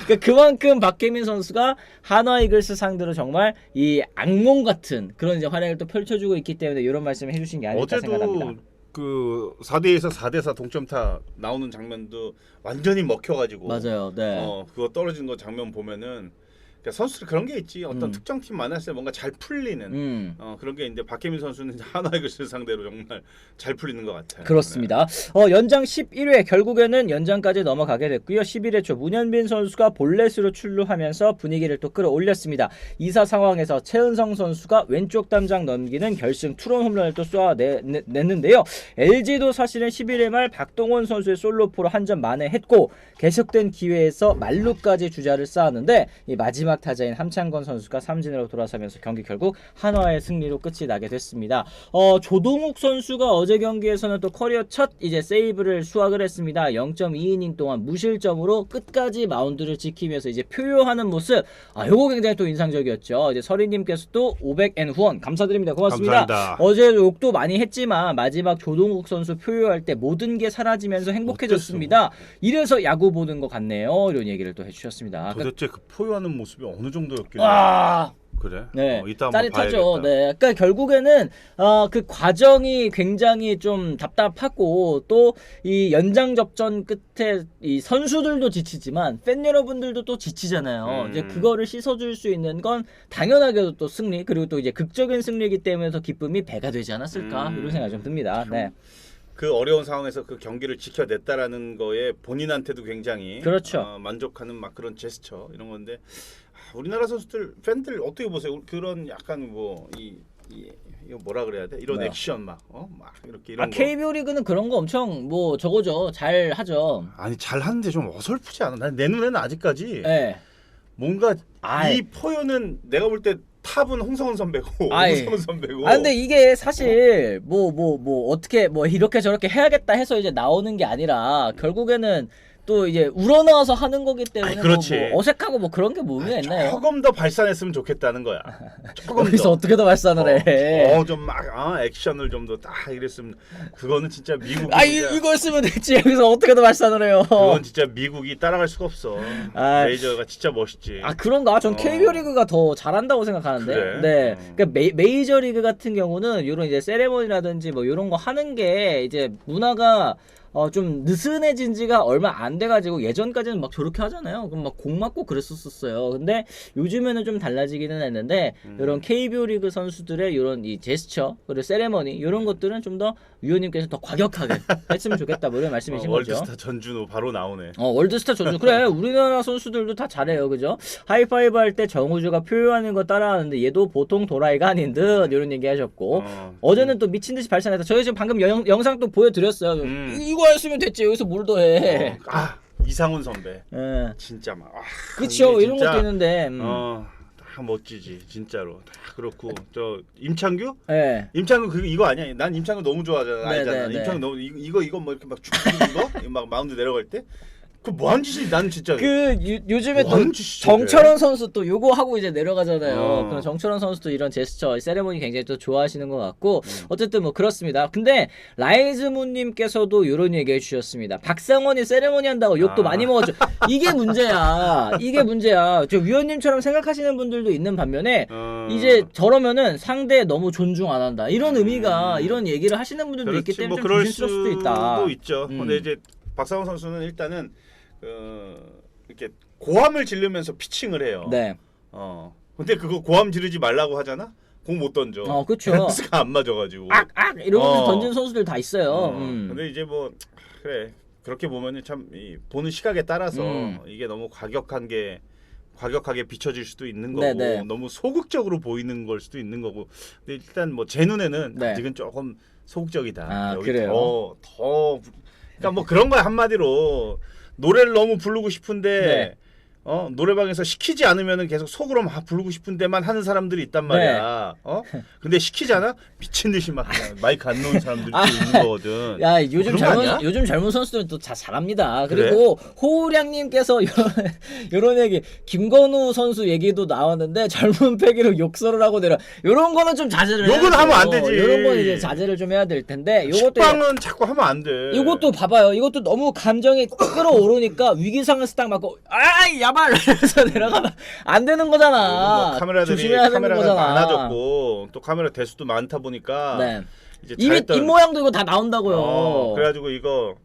Speaker 1: 그러니까 그만큼 박혜민 선수가 한화 이글스 상대로 정말 이 악몽 같은 그런 이제 활약을 또 펼쳐주고 있기 때문에 이런 말씀을 해주신 게 아닐까 생각합니다.
Speaker 3: 어제도 그 4대2에서 4대4 동점타 나오는 장면도 완전히 먹혀가지고
Speaker 1: 맞아요. 네.
Speaker 3: 그거 떨어지는 거 장면 보면은 그러니까 선수들 그런 게 있지. 어떤 특정 팀 만났을 때 뭔가 잘 풀리는 그런 게 있는데 박혜민 선수는 하나 이글스 상대로 정말 잘 풀리는 것 같아요.
Speaker 1: 그렇습니다. 연장 11회 결국에는 연장까지 넘어가게 됐고요. 11회 초 문현빈 선수가 볼넷으로 출루하면서 분위기를 또 끌어올렸습니다. 2사 상황에서 최은성 선수가 왼쪽 담장 넘기는 결승 투런 홈런을 또 쏘아냈는데요. LG도 사실은 11회 말 박동원 선수의 솔로포로 한 점 만회했고 계속된 기회에서 말루까지 주자를 쌓았는데 이 마지막 타자인 함창건 선수가 삼진으로 돌아서면서 경기 결국 한화의 승리로 끝이 나게 됐습니다. 조동욱 선수가 어제 경기에서는 또 커리어 첫 이제 세이브를 수확을 했습니다. 0.2이닝 동안 무실점으로 끝까지 마운드를 지키면서 이제 표효하는 모습, 요거 굉장히 또 인상적이었죠. 이제 서리님께서도 500엔 후원 감사드립니다. 고맙습니다.
Speaker 3: 감사합니다.
Speaker 1: 어제 욕도 많이 했지만 마지막 조동욱 선수 표효할 때 모든 게 사라지면서 행복해졌습니다. 이래서 야구 보는 것 같네요. 이런 얘기를 또 해주셨습니다.
Speaker 3: 도대체 그 포효하는 모습이 어느 정도였길래 그래?
Speaker 1: 네,
Speaker 3: 이따 한번
Speaker 1: 짜릿하죠.
Speaker 3: 봐야겠다.
Speaker 1: 네, 그러니까 결국에는 그 과정이 굉장히 좀 답답하고 또 이 연장 접전 끝에 이 선수들도 지치지만 팬 여러분들도 또 지치잖아요. 이제 그거를 씻어줄 수 있는 건 당연하게도 또 승리 그리고 또 이제 극적인 승리이기 때문에 더 기쁨이 배가 되지 않았을까 이런 생각이 좀 듭니다. 네.
Speaker 3: 그 어려운 상황에서 그 경기를 지켜냈다라는 거에 본인한테도 굉장히
Speaker 1: 그렇죠.
Speaker 3: 만족하는 막 그런 제스처 이런 건데 우리나라 선수들 팬들 어떻게 보세요? 그런 약간 뭐 이 이거 뭐라 그래야 돼? 이런
Speaker 1: 뭐야?
Speaker 3: 액션 막 이렇게 이런 거.
Speaker 1: KBO 리그는 그런 거 엄청 뭐 저거죠. 잘 하죠.
Speaker 3: 아니 잘 하는데 좀 어설프지 않아? 난 내 눈에는 아직까지
Speaker 1: 예.
Speaker 3: 뭔가
Speaker 1: 아이.
Speaker 3: 이 포효는 내가 볼 때 탑은 홍성훈 선배고
Speaker 1: 아이.
Speaker 3: 홍성훈 선배고.
Speaker 1: 아 근데 이게 사실 뭐 어떻게 뭐 이렇게 저렇게 해야겠다 해서 이제 나오는 게 아니라 결국에는 또 이제 우러나와서 하는 거기 때문에
Speaker 3: 아이, 그렇지.
Speaker 1: 뭐 어색하고 뭐 그런 게 뭐가 있나요?
Speaker 3: 조금 더 발산했으면 좋겠다는 거야. 조금
Speaker 1: 여기서
Speaker 3: 더.
Speaker 1: 어떻게 더 발산을 해?
Speaker 3: 좀 막 액션을 좀 더 딱 이랬으면 그거는 진짜 미국이
Speaker 1: 아 이거 했으면 됐지. 여기서 어떻게 더 발산을 해요?
Speaker 3: 그건 진짜 미국이 따라갈 수가 없어.
Speaker 1: 아.
Speaker 3: 메이저가 진짜 멋있지.
Speaker 1: 아 그런가? 전 KBO 리그가 더 잘한다고 생각하는데.
Speaker 3: 그래?
Speaker 1: 네. 그러니까 메이저 리그 같은 경우는 이런 이제 세레머니라든지 뭐 이런 거 하는 게 이제 문화가 좀 느슨해진 지가 얼마 안 돼가지고 예전까지는 막 저렇게 하잖아요. 그럼 막 공 맞고 그랬었어요. 근데 요즘에는 좀 달라지기는 했는데 이런 KBO 리그 선수들의 이런 이 제스처 그리고 세레머니 이런 것들은 좀 더 위원님께서 더 과격하게 했으면 좋겠다 뭐 이런 말씀이신 거죠.
Speaker 3: 월드스타 전준호 바로 나오네.
Speaker 1: 월드스타 전주 그래 우리나라 선수들도 다 잘해요 그죠. 하이파이브 할 때 정우주가 표현하는 거 따라하는데 얘도 보통 도라이가 아닌 듯 이런 얘기 하셨고 어제는 또 미친듯이 발산해서 저희 지금 방금 영상 또 보여드렸어요. 이거 했으면 됐지 여기서 뭘 더 해.
Speaker 3: 이상훈 선배
Speaker 1: 예.
Speaker 3: 진짜 막
Speaker 1: 그쵸
Speaker 3: 이게
Speaker 1: 이런
Speaker 3: 진짜,
Speaker 1: 것도 있는데
Speaker 3: 다 멋지지 진짜로 다 그렇고 저 임창규
Speaker 1: 예.
Speaker 3: 임창규 이거 아니야. 난 임창규 너무 좋아하잖아.
Speaker 1: 네,
Speaker 3: 알잖아.
Speaker 1: 네, 네.
Speaker 3: 임창규 너무 이거 뭐 이렇게 막 죽이는 거 막 마운드 내려갈 때 그 뭐한 짓이 난 진짜
Speaker 1: 요즘에 또
Speaker 3: 뭐하는 짓이지,
Speaker 1: 정철원 선수 또 요거 하고 이제 내려가잖아요. 그럼
Speaker 3: 어.
Speaker 1: 정철원 선수도 이런 제스처, 세레모니 굉장히 또 좋아하시는 것 같고 어쨌든 뭐 그렇습니다. 근데 라이즈문님께서도 이런 얘기해 주셨습니다. 박상원이 세레모니 한다고 욕도 많이 먹었죠. 이게 문제야. 이게 문제야. 저 위원님처럼 생각하시는 분들도 있는 반면에 이제 저러면은 상대 너무 존중 안 한다. 이런 의미가 이런 얘기를 하시는 분들도 있기
Speaker 3: 그렇지,
Speaker 1: 때문에
Speaker 3: 뭐
Speaker 1: 좀 조심스러울 수도 있다.
Speaker 3: 있죠. 근데 이제 박상원 선수는 일단은 이렇게 고함을 지르면서 피칭을 해요.
Speaker 1: 네.
Speaker 3: 근데 그거 고함 지르지 말라고 하잖아. 공 못 던져.
Speaker 1: 그쵸.
Speaker 3: 밸런스가 안 맞아가지고.
Speaker 1: 이러면서 던지는 선수들 다 있어요.
Speaker 3: 근데 이제 뭐 그래 그렇게 보면은 참 보는 시각에 따라서 이게 너무 과격하게 비춰질 수도 있는 거고
Speaker 1: 네네.
Speaker 3: 너무 소극적으로 보이는 걸 수도 있는 거고. 근데 일단 뭐 제 눈에는
Speaker 1: 네.
Speaker 3: 아직은 조금 소극적이다. 여기
Speaker 1: 그래요?
Speaker 3: 더 그러니까 뭐 그런 거야 한마디로 노래를 너무 부르고 싶은데.
Speaker 1: 네.
Speaker 3: 노래방에서 시키지 않으면은 계속 속으로 막 부르고 싶은 데만 하는 사람들이 있단 말이야. 근데 시키잖아? 미친 듯이 막 그냥 마이크 안 놓은 사람들이 또 있는 거거든.
Speaker 1: 야, 요즘
Speaker 3: 그런 거 아니야?
Speaker 1: 요즘 젊은 선수들은 또 잘합니다. 그리고 호우량님께서 이런 얘기, 김건우 선수 얘기도 나왔는데 젊은 패기로 욕설을 하고 내려. 이런 거는 좀 자제를
Speaker 3: 욕은
Speaker 1: 해야죠.
Speaker 3: 하면 안 되지.
Speaker 1: 이런 건 이제 자제를 좀 해야 될 텐데. 요것도
Speaker 3: 식빵은 자꾸 하면 안 돼.
Speaker 1: 이것도 봐봐요. 이것도 너무 감정이 끌어오르니까 위기 상황에서 딱 맞고 야발 이러면서 내려가면 안 되는 거잖아.
Speaker 3: 뭐 카메라들이
Speaker 1: 조심해야 되는
Speaker 3: 카메라가
Speaker 1: 거잖아.
Speaker 3: 많아졌고 또 카메라 대수도 많다 보니까
Speaker 1: 네.
Speaker 3: 이제
Speaker 1: 이미
Speaker 3: 잘했던-
Speaker 1: 입 모양도 이거 다 나온다고요.
Speaker 3: 그래가지고 이거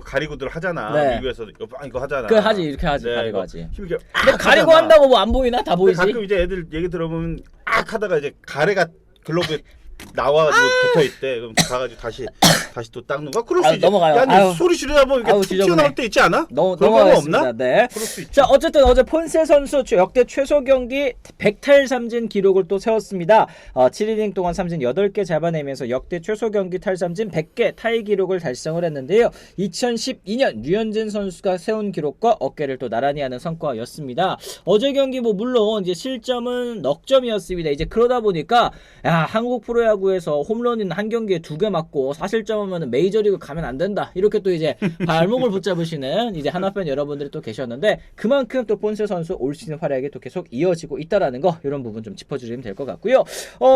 Speaker 3: 가리고들 하잖아.
Speaker 1: 네.
Speaker 3: 미국에서 이거 하잖아.
Speaker 1: 그 하지 이렇게 하지
Speaker 3: 네,
Speaker 1: 가리고
Speaker 3: 이거
Speaker 1: 하지.
Speaker 3: 힘있게
Speaker 1: 근데 가리고 한다고 뭐 안 보이나? 다 보이지.
Speaker 3: 가끔 이제 애들 얘기 들어보면 하다가 이제 가래가 글러브에 나와가지고 붙어 있대. 그럼 가가지고 다시 또 닦는 거. 그럴 수 있지.
Speaker 1: 넘어가요.
Speaker 3: 야, 근데
Speaker 1: 아유.
Speaker 3: 소리 지르다 보면 이렇게
Speaker 1: 아유,
Speaker 3: 툭
Speaker 1: 지저분해.
Speaker 3: 튀어나올 때 있지 않아? 그런 거
Speaker 1: 넘어가겠습니다.
Speaker 3: 없나?
Speaker 1: 네.
Speaker 3: 그럴 수 있지.
Speaker 1: 자, 어쨌든 어제 폰세 선수 역대 최소 경기 100탈 삼진 기록을 또 세웠습니다. 7이닝 동안 삼진 8개 잡아내면서 역대 최소 경기 탈삼진 100개 타이 기록을 달성을 했는데요. 2012년 류현진 선수가 세운 기록과 어깨를 또 나란히 하는 성과였습니다. 어제 경기 뭐 물론 이제 실점은 넉 점이었습니다. 이제 그러다 보니까 한국 프로야구에서 홈런인 한 경기에 2개 맞고 4실점하면 메이저리그 가면 안 된다. 이렇게 또 이제 발목을 붙잡으시는 이제 하나팬 여러분들이 또 계셨는데 그만큼 또 본세 선수 올 시즌 활약이 또 계속 이어지고 있다라는 거 이런 부분 좀 짚어주시면 될 것 같고요.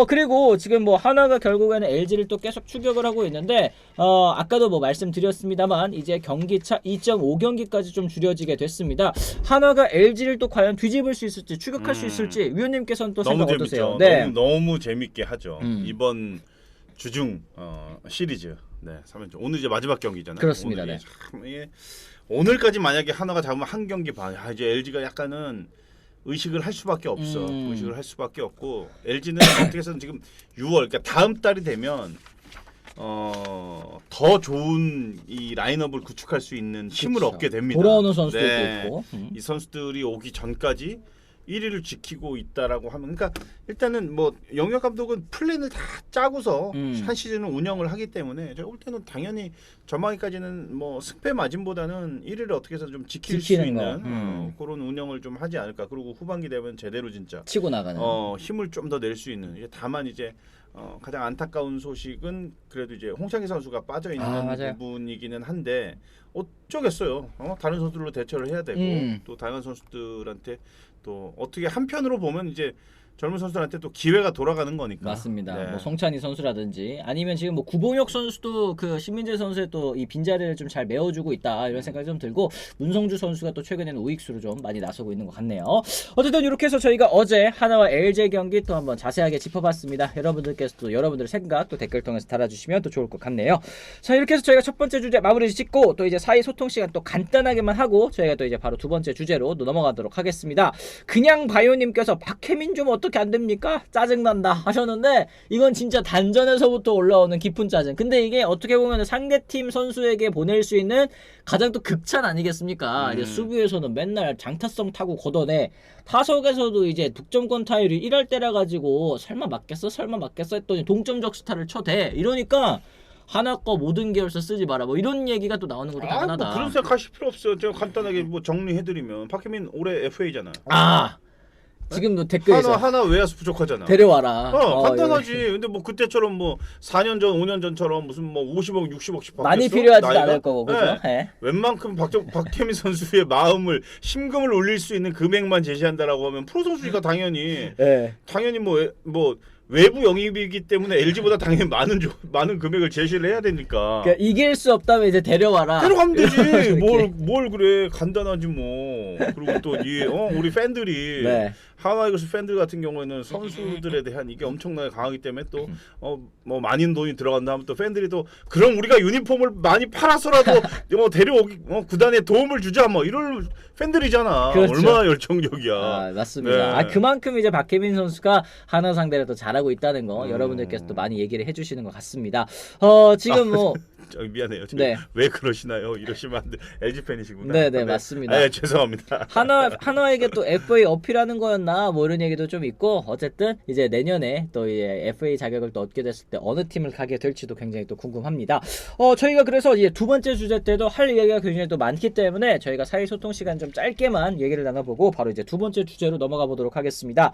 Speaker 1: 그리고 지금 뭐 하나가 결국에는 LG를 또 계속 추격을 하고 있는데 아까도 뭐 말씀드렸습니다만 이제 경기차 2.5경기까지 좀 줄여지게 됐습니다. 하나가 LG를 또 과연 뒤집을 수 있을지 추격할 수 있을지 위원님께서는 또 생각
Speaker 3: 너무
Speaker 1: 어떠세요?
Speaker 3: 재밌죠.
Speaker 1: 네.
Speaker 3: 너무 재밌게 하죠.
Speaker 1: 음.
Speaker 3: 이번 주중 시리즈 3연전 오늘 이제 마지막 경기잖아요.
Speaker 1: 그렇습니다.
Speaker 3: 오늘이
Speaker 1: 네.
Speaker 3: 참 이게 오늘까지 만약에 하나가 잡으면 한 경기 반. 이제 LG가 약간은 의식을 할 수밖에 없어. 의식을 할 수밖에 없고 LG는 어떻게 해서든 지금 6월 그러니까 다음 달이 되면 더 좋은 이 라인업을 구축할 수 있는 힘을
Speaker 1: 그렇죠.
Speaker 3: 얻게 됩니다.
Speaker 1: 돌아오는 선수들도
Speaker 3: 네.
Speaker 1: 있고.
Speaker 3: 이 선수들이 오기 전까지 1위를 지키고 있다라고 하면 그러니까 일단은 뭐 영역 감독은 플랜을 다 짜고서 한 시즌을 운영을 하기 때문에 제가 볼 때는 당연히 전망기까지는 뭐 승패 마진보다는 1위를 어떻게 해서 좀 지킬 수
Speaker 1: 지키는
Speaker 3: 있는
Speaker 1: 거.
Speaker 3: 그런 운영을 좀 하지 않을까. 그리고 후반기 되면 제대로 진짜
Speaker 1: 치고 나가는.
Speaker 3: 힘을 좀 더 낼 수 있는. 이제 다만 이제 가장 안타까운 소식은 그래도 이제 홍창기 선수가 빠져 있는
Speaker 1: 맞아요.
Speaker 3: 부분이기는 한데 어쩌겠어요. 다른 선수들로 대처를 해야 되고 또 다양한 선수들한테 또 어떻게 한편으로 보면 이제 젊은 선수들한테 또 기회가 돌아가는 거니까.
Speaker 1: 맞습니다.
Speaker 3: 네.
Speaker 1: 뭐 송찬희 선수라든지 아니면 지금 뭐 구봉혁 선수도 그 신민재 선수의 또 이 빈자리를 좀 잘 메워주고 있다 이런 생각이 좀 들고 문성주 선수가 또 최근에는 우익수로 좀 많이 나서고 있는 것 같네요. 어쨌든 이렇게 해서 저희가 어제 하나와 LG 경기 또 한번 자세하게 짚어봤습니다. 여러분들께서 또 여러분들의 생각 또 댓글 통해서 달아주시면 또 좋을 것 같네요. 자 이렇게 해서 저희가 첫 번째 주제 마무리 짓고 또 이제 사이 소통 시간 또 간단하게만 하고 저희가 또 이제 바로 두 번째 주제로 또 넘어가도록 하겠습니다. 그냥 바이오님께서 박혜민 좀 어떻게 안 됩니까? 짜증난다 하셨는데 이건 진짜 단전에서부터 올라오는 깊은 짜증. 근데 이게 어떻게 보면 상대팀 선수에게 보낼 수 있는 가장 또 극찬 아니겠습니까? 이제 수비에서는 맨날 장타성 타고 걷어내. 타석에서도 이제 득점권 타율이 1할 때라 가지고 설마 맞겠어 했더니 동점적 스타를 쳐대. 이러니까 하나 거 모든 계열사 쓰지 마라. 뭐 이런 얘기가 또 나오는 것도 당연하다.
Speaker 3: 뭐 그런 생각하실 필요 없어요. 제가 간단하게 뭐 정리해드리면 박혜민 올해 FA잖아.
Speaker 1: 지금도 댓글에서
Speaker 3: 하나 외야수 부족하잖아.
Speaker 1: 데려와라.
Speaker 3: 간단하지. 근데 뭐 그때처럼 뭐 4년 전, 5년 전처럼 무슨 뭐 50억, 60억씩 받겠어?
Speaker 1: 많이 필요하지도
Speaker 3: 나이가?
Speaker 1: 않을 거고, 그죠?
Speaker 3: 네.
Speaker 1: 네.
Speaker 3: 웬만큼 박혜민 선수의 마음을 심금을 울릴 수 있는 금액만 제시한다라고 하면 프로 선수니까 당연히 뭐 외부 영입이기 때문에 LG보다 당연히 많은 금액을 제시를 해야 되니까.
Speaker 1: 그러니까 이길 수 없다면 이제 데려와라.
Speaker 3: 데려가면 되지. 뭘 그래. 간단하지 뭐. 그리고 또 우리 팬들이
Speaker 1: 네.
Speaker 3: 하나이글스 팬들 같은 경우에는 선수들에 대한 이게 엄청나게 강하기 때문에 또 뭐 많은 돈이 들어간다 하면 또 팬들이 또 그럼 우리가 유니폼을 많이 팔아서라도 뭐 데려오기 구단에 도움을 주자 뭐 이럴 팬들이잖아.
Speaker 1: 그렇죠.
Speaker 3: 얼마나 열정적이야.
Speaker 1: 맞습니다.
Speaker 3: 네.
Speaker 1: 그만큼 이제 박혜민 선수가 하나 상대를 또 잘하고 있다는 거 여러분들께서 또 많이 얘기를 해주시는 것 같습니다. 지금 뭐
Speaker 3: 미안해요.
Speaker 1: 네.
Speaker 3: 왜 그러시나요? 이러시면 안 돼. LG 팬이시구나.
Speaker 1: 네, 맞습니다.
Speaker 3: 죄송합니다.
Speaker 1: 하나에게 또 FA 어필하는 거였나 뭐 이런 얘기도 좀 있고 어쨌든 이제 내년에 또 이제 FA 자격을 또 얻게 됐을 때 어느 팀을 가게 될지도 굉장히 또 궁금합니다. 저희가 그래서 이제 두 번째 주제 때도 할 얘기가 굉장히 또 많기 때문에 저희가 사이 소통 시간 좀 짧게만 얘기를 나눠보고 바로 이제 두 번째 주제로 넘어가 보도록 하겠습니다.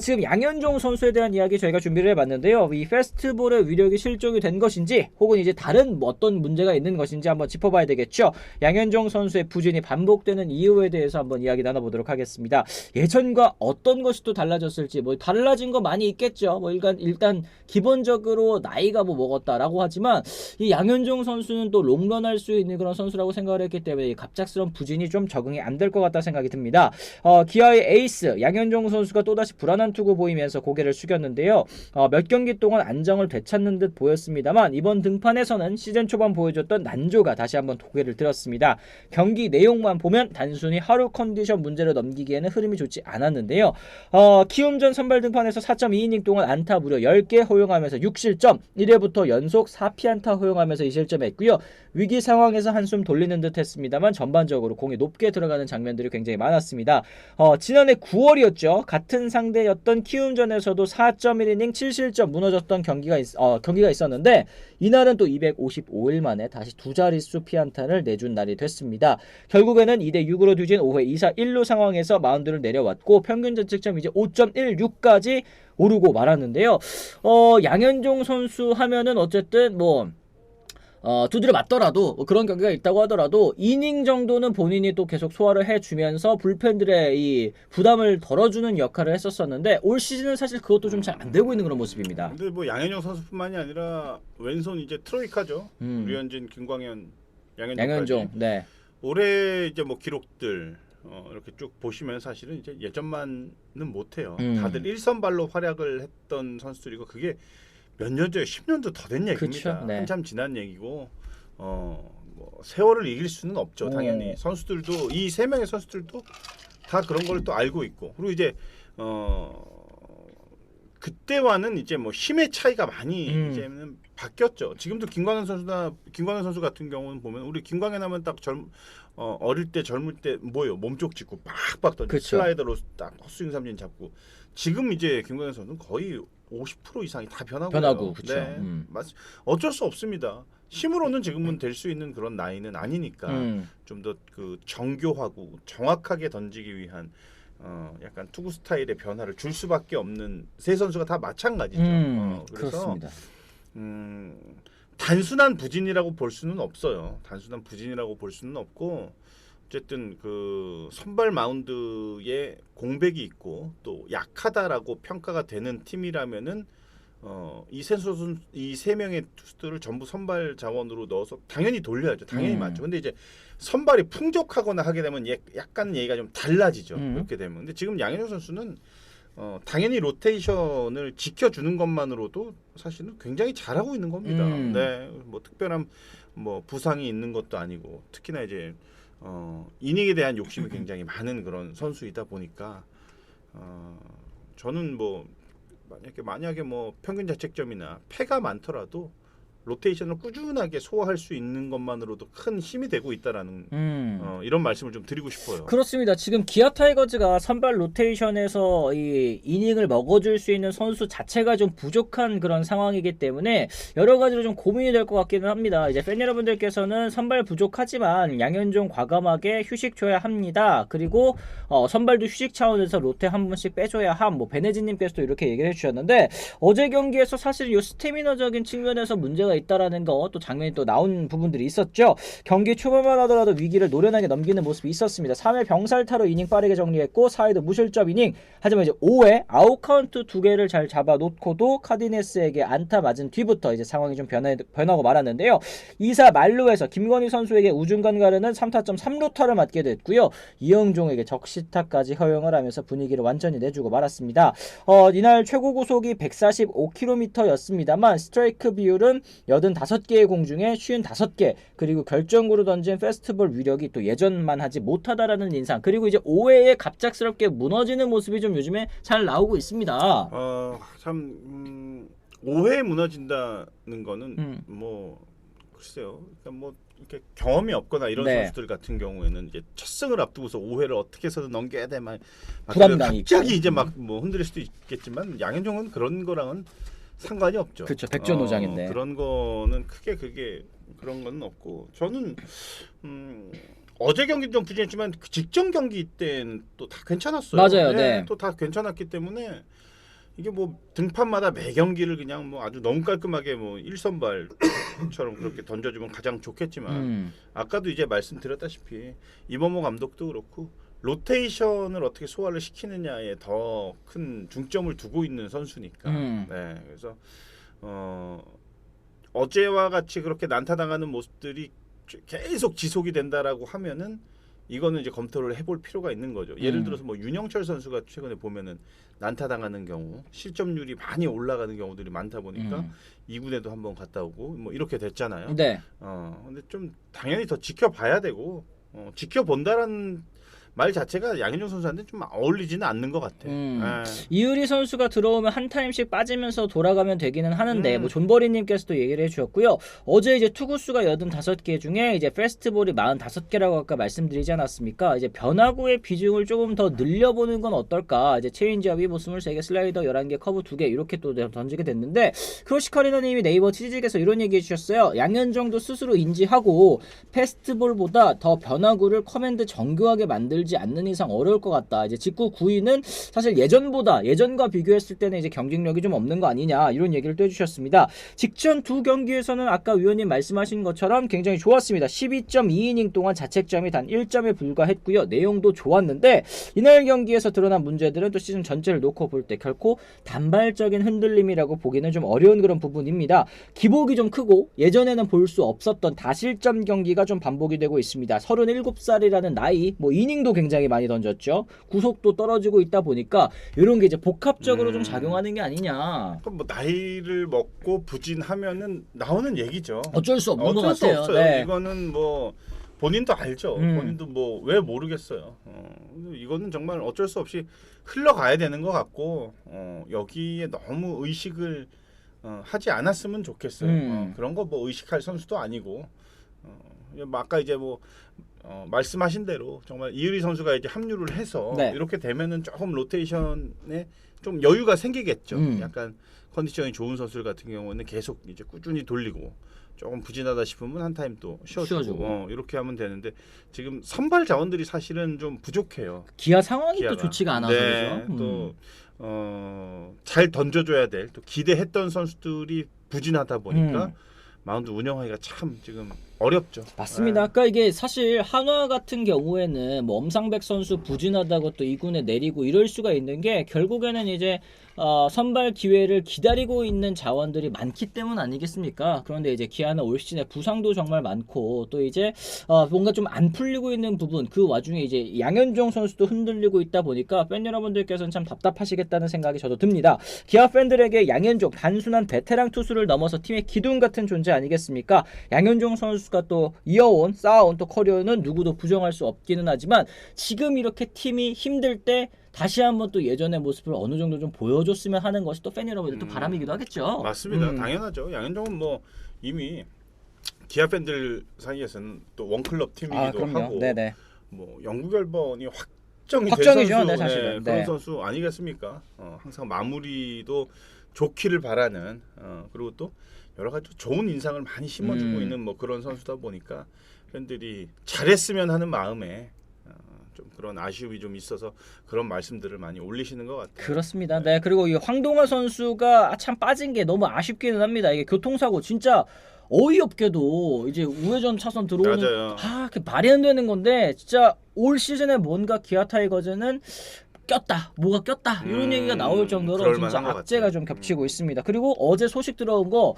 Speaker 1: 지금 양현종 선수에 대한 이야기 저희가 준비를 해봤는데요. 이 페스티벌의 위력이 실종이 된 것인지 혹은 이제 다른 뭐 어떤 문제가 있는 것인지 한번 짚어봐야 되겠죠. 양현종 선수의 부진이 반복되는 이유에 대해서 한번 이야기 나눠보도록 하겠습니다. 예전과 어떤 것이 또 달라졌을지 뭐 달라진 거 많이 있겠죠. 뭐 일단 기본적으로 나이가 뭐 먹었다라고 하지만 이 양현종 선수는 또 롱런할 수 있는 그런 선수라고 생각을 했기 때문에 이 갑작스러운 부진이 좀 적응이 안 될 것 같다 생각이 듭니다. 기아의 에이스 양현종 선수가 또다시 불안한 투구 보이면서 고개를 숙였는데요. 몇 경기 동안 안정을 되찾는 듯 보였습니다만 이번 등판에서는 시즌 초반 보여줬던 난조가 다시 한번 고개를 들었습니다. 경기 내용만 보면 단순히 하루 컨디션 문제로 넘기기에는 흐름이 좋지 않았는데요. 키움전 선발 등판에서 4.2이닝 동안 안타 무려 10개 허용하면서 6실점, 1회부터 연속 4피안타 허용하면서 2실점했고요. 위기 상황에서 한숨 돌리는 듯 했습니다만 전반적으로 공이 높게 들어가는 장면들이 굉장히 많았습니다. 지난해 9월이었죠. 같은 상대였던 키움전에서도 4.1이닝 7실점 무너졌던 경기가 있었는데 이날은 또 255일 만에 다시 두 자릿수 피안타를 내준 날이 됐습니다. 결국에는 2대6으로 뒤진 5회 2사 1루 상황에서 마운드를 내려왔고 평균 자책점 이제 5.16까지 오르고 말았는데요. 양현종 선수 하면은 어쨌든 뭐 두드려 맞더라도 그런 경기가 있다고 하더라도 이닝 정도는 본인이 또 계속 소화를 해주면서 불펜들의 이 부담을 덜어주는 역할을 했었었는데 올 시즌은 사실 그것도 좀 잘 안 되고 있는 그런 모습입니다.
Speaker 3: 근데 뭐 양현종 선수뿐만이 아니라 왼손 이제 트로이카죠. 류현진, 김광현, 양현종.
Speaker 1: 네.
Speaker 3: 올해 이제 뭐 기록들 이렇게 쭉 보시면 사실은 이제 예전만은 못해요. 다들 1선발로 활약을 했던 선수들이고 그게 몇 년 전에 10년도 더 된 얘기입니다.
Speaker 1: 그쵸, 네.
Speaker 3: 한참 지난 얘기고 뭐 세월을 이길 수는 없죠. 당연히 선수들도 이 세 명의 선수들도 다 그런 걸 또 알고 있고 그리고 이제 그때와는 이제 뭐 힘의 차이가 많이 이제는 바뀌었죠. 지금도 김광현 선수 같은 경우는 보면 우리 김광현 하면 딱 어릴 때 젊을 때 뭐요 몸쪽 짚고 빡빡 던지고
Speaker 1: 그쵸.
Speaker 3: 슬라이더로 딱 헛스윙 삼진 잡고 지금 이제 김광현 선수는 거의 50% 이상이 다 변하고
Speaker 1: 그쵸.
Speaker 3: 네, 어쩔 수 없습니다. 힘으로는 지금은 될 수 있는 그런 나이는 아니니까 좀 더 그 정교하고 정확하게 던지기 위한 약간 투구 스타일의 변화를 줄 수밖에 없는 세 선수가 다 마찬가지죠. 그래서
Speaker 1: 그렇습니다.
Speaker 3: 단순한 부진이라고 볼 수는 없어요. 단순한 부진이라고 볼 수는 없고 어쨌든 그 선발 마운드에 공백이 있고 또 약하다라고 평가가 되는 팀이라면은 이 세 명의 투수들을 전부 선발 자원으로 넣어서 당연히 돌려야죠. 당연히 맞죠. 근데 이제 선발이 풍족하거나 하게 되면 약간 얘기가 좀 달라지죠. 그렇게 되면. 근데 지금 양현종 선수는 당연히 로테이션을 지켜주는 것만으로도 사실은 굉장히 잘하고 있는 겁니다. 네, 뭐 특별한 뭐 부상이 있는 것도 아니고 특히나 이제 이닝에 대한 욕심이 굉장히 많은 그런 선수이다 보니까 저는 뭐 만약에 뭐 평균 자책점이나 패가 많더라도 로테이션을 꾸준하게 소화할 수 있는 것만으로도 큰 힘이 되고 있다라는 이런 말씀을 좀 드리고 싶어요.
Speaker 1: 그렇습니다. 지금 기아 타이거즈가 선발 로테이션에서 이 이닝을 먹어줄 수 있는 선수 자체가 좀 부족한 그런 상황이기 때문에 여러 가지로 좀 고민이 될 것 같기는 합니다. 이제 팬 여러분들께서는 선발 부족하지만 양현종 과감하게 휴식 줘야 합니다. 그리고 선발도 휴식 차원에서 로테 한 번씩 빼줘야 함. 뭐 베네진님께서도 이렇게 얘기를 해주셨는데 어제 경기에서 사실 이 스태미너적인 측면에서 문제가 있다라는 거 또 장면이 또 나온 부분들이 있었죠. 경기 초반만 하더라도 위기를 노련하게 넘기는 모습이 있었습니다. 3회 병살타로 이닝 빠르게 정리했고 4회도 무실점 이닝. 하지만 이제 5회 아웃카운트 2개를 잘 잡아놓고도 카디네스에게 안타 맞은 뒤부터 이제 상황이 좀 변하고 말았는데요. 2사 만루에서 김건희 선수에게 우중간 가르는 3타점 3루타를 맞게 됐고요. 이영종에게 적시타까지 허용을 하면서 분위기를 완전히 내주고 말았습니다. 이날 최고 구속이 145km였습니다만 스트라이크 비율은 85개의 공 중에 55개, 그리고 결정구로 던진 페스티벌 위력이 또 예전만 하지 못하다라는 인상, 그리고 이제 5회에 갑작스럽게 무너지는 모습이 좀 요즘에 잘 나오고 있습니다.
Speaker 3: 참 5회 무너진다는 거는 뭐 글쎄요. 그러니까 뭐 이렇게 경험이 없거나 이런 선수들 같은 경우에는 이제 첫 승을 앞두고서 5회를 어떻게 해서든 넘겨야 돼 막
Speaker 1: 부담감이
Speaker 3: 갑자기 이제 막 뭐 흔들릴 수도 있겠지만 양현종은 그런 거랑은 상관이 없죠.
Speaker 1: 그렇죠. 백전노장인데.
Speaker 3: 그런 거는 크게 그런 건 없고 저는 어제 경기 좀 부진했지만 그 직전 경기 때는 또 다 괜찮았어요.
Speaker 1: 맞아요. 네.
Speaker 3: 또 다 괜찮았기 때문에 이게 뭐 등판마다 매 경기를 그냥 뭐 아주 너무 깔끔하게 뭐 1선발처럼 그렇게 던져주면 가장 좋겠지만 아까도 이제 말씀드렸다시피 이범호 감독도 그렇고 로테이션을 어떻게 소화를 시키느냐에 더 큰 중점을 두고 있는 선수니까. 네, 그래서 어제와 같이 그렇게 난타당하는 모습들이 계속 지속이 된다라고 하면은 이거는 이제 검토를 해볼 필요가 있는 거죠. 예를 들어서 뭐 윤영철 선수가 최근에 보면은 난타당하는 경우, 실점률이 많이 올라가는 경우들이 많다 보니까 2군에도 한번 갔다 오고 뭐 이렇게 됐잖아요.
Speaker 1: 네.
Speaker 3: 근데 좀 당연히 더 지켜봐야 되고 지켜본다라는 말 자체가 양현종 선수한테 좀 어울리지는 않는 것 같아요.
Speaker 1: 이유리 선수가 들어오면 한 타임씩 빠지면서 돌아가면 되기는 하는데 뭐 존버리님께서도 얘기를 해주셨고요. 어제 이제 투구수가 85개 중에 이제 페스트볼이 45개라고 아까 말씀드리지 않았습니까? 이제 변화구의 비중을 조금 더 늘려보는 건 어떨까? 이제 체인지업이 뭐 23개, 슬라이더 11개, 커브 2개 이렇게 또 던지게 됐는데 크로시카리너님이 네이버 치즈직에서 이런 얘기 해주셨어요. 양현종도 스스로 인지하고 페스트볼보다 더 변화구를 커맨드 정교하게 만들지 않는 이상 어려울 것 같다. 이제 직구 9위는 사실 예전과 비교했을 때는 이제 경쟁력이 좀 없는 거 아니냐 이런 얘기를 또 해주셨습니다. 직전 두 경기에서는 아까 위원님 말씀하신 것처럼 굉장히 좋았습니다. 12.2이닝 동안 자책점이 단 1점에 불과했고요. 내용도 좋았는데 이날 경기에서 드러난 문제들은 또 시즌 전체를 놓고 볼 때 결코 단발적인 흔들림이라고 보기는 좀 어려운 그런 부분입니다. 기복이 좀 크고 예전에는 볼 수 없었던 다실점 경기가 좀 반복이 되고 있습니다. 37살이라는 나이, 뭐 이닝도 굉장히 많이 던졌죠. 구속도 떨어지고 있다 보니까 이런 게 이제 복합적으로 좀 작용하는 게 아니냐.
Speaker 3: 그럼 뭐 나이를 먹고 부진하면은 나오는 얘기죠.
Speaker 1: 어쩔 수 없는 것
Speaker 3: 어쩔 수
Speaker 1: 같아요.
Speaker 3: 없어요.
Speaker 1: 네.
Speaker 3: 이거는 뭐 본인도 알죠. 본인도 뭐 왜 모르겠어요. 이거는 정말 어쩔 수 없이 흘러가야 되는 것 같고 여기에 너무 의식을 하지 않았으면 좋겠어요. 그런 거 뭐 의식할 선수도 아니고 뭐 아까 이제 뭐 말씀하신 대로 정말 이유리 선수가 이제 합류를 해서
Speaker 1: 네.
Speaker 3: 이렇게 되면은 조금 로테이션에 좀 여유가 생기겠죠. 약간 컨디션이 좋은 선수들 같은 경우는 계속 이제 꾸준히 돌리고 조금 부진하다 싶으면 한 타임 또 쉬어주고 이렇게 하면 되는데 지금 선발 자원들이 사실은 좀 부족해요.
Speaker 1: 기아 상황이
Speaker 3: 기아가.
Speaker 1: 또 좋지가 않아서
Speaker 3: 네,
Speaker 1: 그렇죠.
Speaker 3: 잘 던져줘야 될 또 기대했던 선수들이 부진하다 보니까 마운드 운영하기가 참 지금 어렵죠.
Speaker 1: 맞습니다. 아까 이게 사실 한화 같은 경우에는 뭐 엄상백 선수 부진하다고 또 2군에 내리고 이럴 수가 있는 게 결국에는 이제 선발 기회를 기다리고 있는 자원들이 많기 때문 아니겠습니까? 그런데 이제 기아는 올 시즌에 부상도 정말 많고 또 이제 뭔가 좀 안 풀리고 있는 부분 그 와중에 이제 양현종 선수도 흔들리고 있다 보니까 팬 여러분들께서는 참 답답하시겠다는 생각이 저도 듭니다. 기아 팬들에게 양현종 단순한 베테랑 투수를 넘어서 팀의 기둥 같은 존재 아니겠습니까? 양현종 선수가 또 이어온 쌓아온 또 커리어는 누구도 부정할 수 없기는 하지만 지금 이렇게 팀이 힘들 때 다시 한번 또 예전의 모습을 어느 정도 좀 보여줬으면 하는 것이 또 팬 여러분들 또 바람이기도 하겠죠.
Speaker 3: 맞습니다. 당연하죠. 양현종은 뭐 이미 기아 팬들 사이에서는 또 원클럽 팀이기도 하고
Speaker 1: 네네.
Speaker 3: 뭐 영구 결번이 확정이 된
Speaker 1: 확정이죠,
Speaker 3: 선수,
Speaker 1: 네, 사실은.
Speaker 3: 그런
Speaker 1: 네.
Speaker 3: 선수 아니겠습니까? 항상 마무리도 좋기를 바라는 그리고 또 여러 가지 좋은 인상을 많이 심어주고 있는 뭐 그런 선수다 보니까 팬들이 잘했으면 하는 마음에 좀 그런 아쉬움이 좀 있어서 그런 말씀들을 많이 올리시는 것 같아요.
Speaker 1: 그렇습니다. 네. 그리고 이 황동화 선수가 참 빠진 게 너무 아쉽기는 합니다. 이게 교통사고 진짜 어이없게도 이제 우회전 차선 들어오는
Speaker 3: 맞아요.
Speaker 1: 그 말이 안 되는 건데 진짜 올 시즌에 뭔가 기아 타이거즈는 뭐가 꼈다 이런 얘기가 나올 정도로
Speaker 3: 그럴
Speaker 1: 진짜
Speaker 3: 만한 것
Speaker 1: 악재가
Speaker 3: 같아요.
Speaker 1: 좀 겹치고 있습니다. 그리고 어제 소식 들어온 거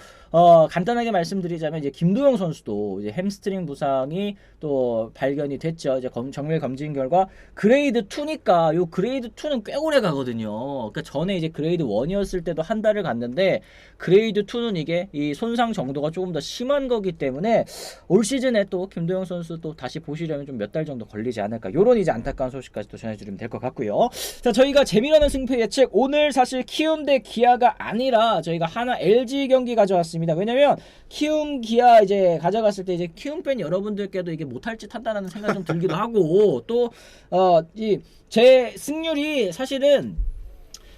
Speaker 1: 간단하게 말씀드리자면 이제 김도영 선수도 이제 햄스트링 부상이 또 발견이 됐죠. 이제 정밀 검진 결과 그레이드 2니까 요 그레이드 2는 꽤 오래 가거든요. 그러니까 전에 이제 그레이드 1이었을 때도 한 달을 갔는데 그레이드 2는 이게 이 손상 정도가 조금 더 심한 거기 때문에 올 시즌에 또 김도영 선수 또 다시 보시려면 좀 몇 달 정도 걸리지 않을까. 요런 이제 안타까운 소식까지 또 전해드리면 될 것 같고요. 자, 저희가 재미나는 승패 예측 오늘 사실 키움 대 기아가 아니라 저희가 하나 LG 경기 가져왔습니다. 왜냐면 키움 기아 이제 가져갔을 때 이제 키움 팬 여러분들께도 이게 못할 짓 한다는 생각이 좀 들기도 하고 또 이 제 승률이 사실은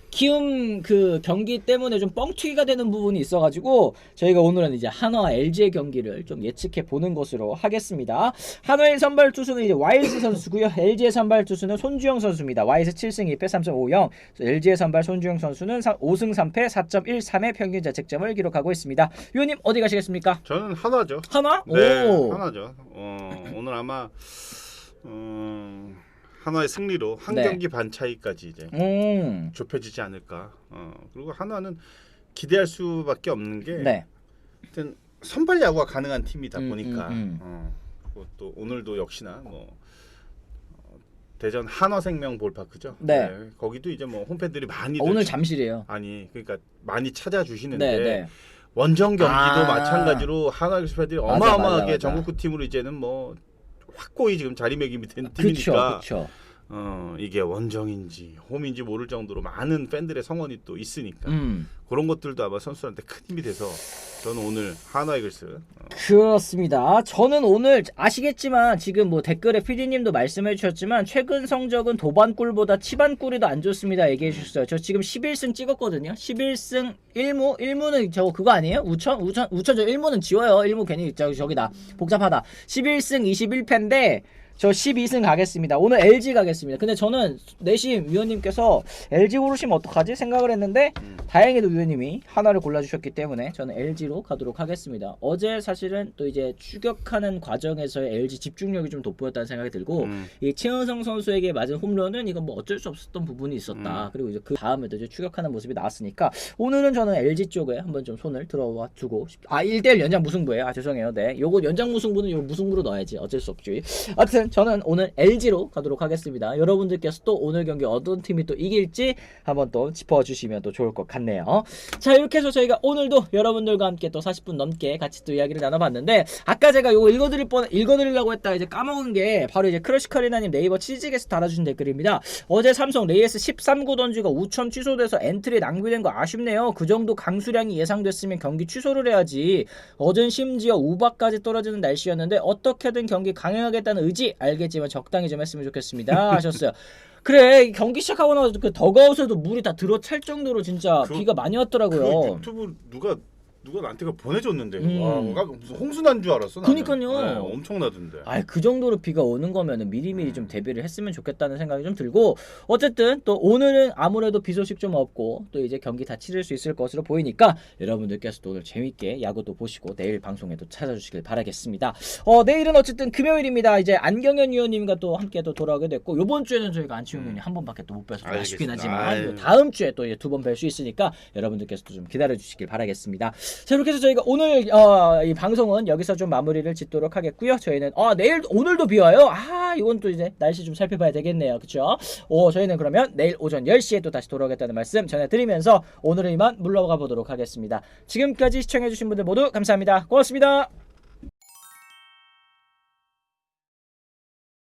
Speaker 1: 키움 그 경기 때문에 좀 뻥튀기가 되는 부분이 있어가지고 저희가 오늘은 이제 한화와 LG의 경기를 좀 예측해 보는 것으로 하겠습니다. 한화의 선발 투수는 이제 와일즈 선수고요. LG의 선발 투수는 손주영 선수입니다. 와일즈 7승 2패 3.50. LG의 선발 손주영 선수는 5승 3패 4.13의 평균 자책점을 기록하고 있습니다. 위원님 어디 가시겠습니까?
Speaker 3: 저는 한화죠.
Speaker 1: 한화?
Speaker 3: 네,
Speaker 1: 오.
Speaker 3: 한화죠. 오늘 아마 한화의 승리로 한
Speaker 1: 네.
Speaker 3: 경기 반 차이까지 이제 좁혀지지 않을까. 그리고 한화는 기대할 수밖에 없는 게
Speaker 1: 네.
Speaker 3: 하여튼 선발 야구가 가능한 팀이다 보니까 그리고 또 오늘도 역시나 뭐 대전 한화생명 볼파크죠.
Speaker 1: 네.
Speaker 3: 거기도 이제 뭐 홈팬들이 많이
Speaker 1: 오늘 잠실이에요.
Speaker 3: 아니 그러니까 많이 찾아주시는데
Speaker 1: 네.
Speaker 3: 원정 경기도 마찬가지로 한화 팬들이 어마어마하게
Speaker 1: 맞아.
Speaker 3: 전국구 팀으로 이제는 뭐 확고히 지금 자리매김이 된 팀이니까
Speaker 1: 그렇죠.
Speaker 3: 이게 원정인지 홈인지 모를 정도로 많은 팬들의 성원이 또 있으니까 그런 것들도 아마 선수한테 큰 힘이 돼서 저는 오늘 한화 이글스
Speaker 1: 그렇습니다. 저는 오늘 아시겠지만 지금 뭐 댓글에 PD님도 말씀해 주셨지만 최근 성적은 도반꿀보다 치반꿀이 더 안 좋습니다. 얘기해 주셨어요. 저 지금 11승 찍었거든요. 11승 1무 1무는 저 그거 아니에요? 우천 저 1무는 지워요. 1무 괜히 저기다 복잡하다. 11승 21패인데 저 12승 가겠습니다. 오늘 LG 가겠습니다. 근데 저는 내심 위원님께서 LG 고르시면 어떡하지 생각을 했는데 다행히도 위원님이 하나를 골라주셨기 때문에 저는 LG로 가도록 하겠습니다. 어제 사실은 또 이제 추격하는 과정에서의 LG 집중력이 좀 돋보였다는 생각이 들고 이 최은성 선수에게 맞은 홈런은 이건 뭐 어쩔 수 없었던 부분이 있었다. 그리고 이제 그 다음에도 이제 추격하는 모습이 나왔으니까 오늘은 저는 LG 쪽에 한번 좀 손을 들어와 두고 1대1 연장 무승부예요. 죄송해요. 네, 요거 연장 무승부는 요 무승부로 넣어야지. 어쩔 수 없지. 하여튼 어쨌든 저는 오늘 LG로 가도록 하겠습니다. 여러분들께서 또 오늘 경기 어떤 팀이 또 이길지 한번 또 짚어주시면 또 좋을 것 같네요. 자, 이렇게 해서 저희가 오늘도 여러분들과 함께 또 40분 넘게 같이 또 이야기를 나눠봤는데, 아까 제가 요거 읽어드리려고 했다가 이제 까먹은 게 바로 이제 크러시카리나님 네이버 치즈에서 달아주신 댓글입니다. 어제 삼성 레이에스 13구 던지가 우천 취소돼서 엔트리 낭비된 거 아쉽네요. 그 정도 강수량이 예상됐으면 경기 취소를 해야지. 어젠 심지어 우박까지 떨어지는 날씨였는데 어떻게든 경기 강행하겠다는 의지 알겠지만 적당히 좀 했으면 좋겠습니다 하셨어요. 그래, 경기 시작하고 나서 그 더그아웃에도 물이 다 들어찰 정도로 진짜 비가 많이 왔더라고요.
Speaker 3: 그 유튜브 누가 나한테 그거 보내줬는데
Speaker 1: 음.
Speaker 3: 와, 무슨 홍수 난 줄 알았어. 나는.
Speaker 1: 그니까요.
Speaker 3: 네, 엄청나던데.
Speaker 1: 그 정도로 비가 오는 거면은 미리미리 좀 대비를 했으면 좋겠다는 생각이 좀 들고, 어쨌든 또 오늘은 아무래도 비 소식 좀 없고 또 이제 경기 다 치를 수 있을 것으로 보이니까 여러분들께서도 오늘 재밌게 야구도 보시고 내일 방송에도 찾아주시길 바라겠습니다. 내일은 어쨌든 금요일입니다. 이제 안경현 위원님과 또 함께 또 돌아오게 됐고, 요번 주에는 저희가 안치홍 위원님 한 번밖에 또 못 뵈서 아쉽긴 하지만
Speaker 3: 아유.
Speaker 1: 다음 주에 또 두 번 뵐 수 있으니까 여러분들께서도 좀 기다려 주시길 바라겠습니다. 자, 이렇게 해서 저희가 오늘 이 방송은 여기서 좀 마무리를 짓도록 하겠고요. 저희는 오늘도 비 와요. 이건 또 이제 날씨 좀 살펴봐야 되겠네요. 그쵸? 저희는 그러면 내일 오전 10시에 또 다시 돌아오겠다는 말씀 전해드리면서 오늘은 이만 물러가 보도록 하겠습니다. 지금까지 시청해주신 분들 모두 감사합니다. 고맙습니다.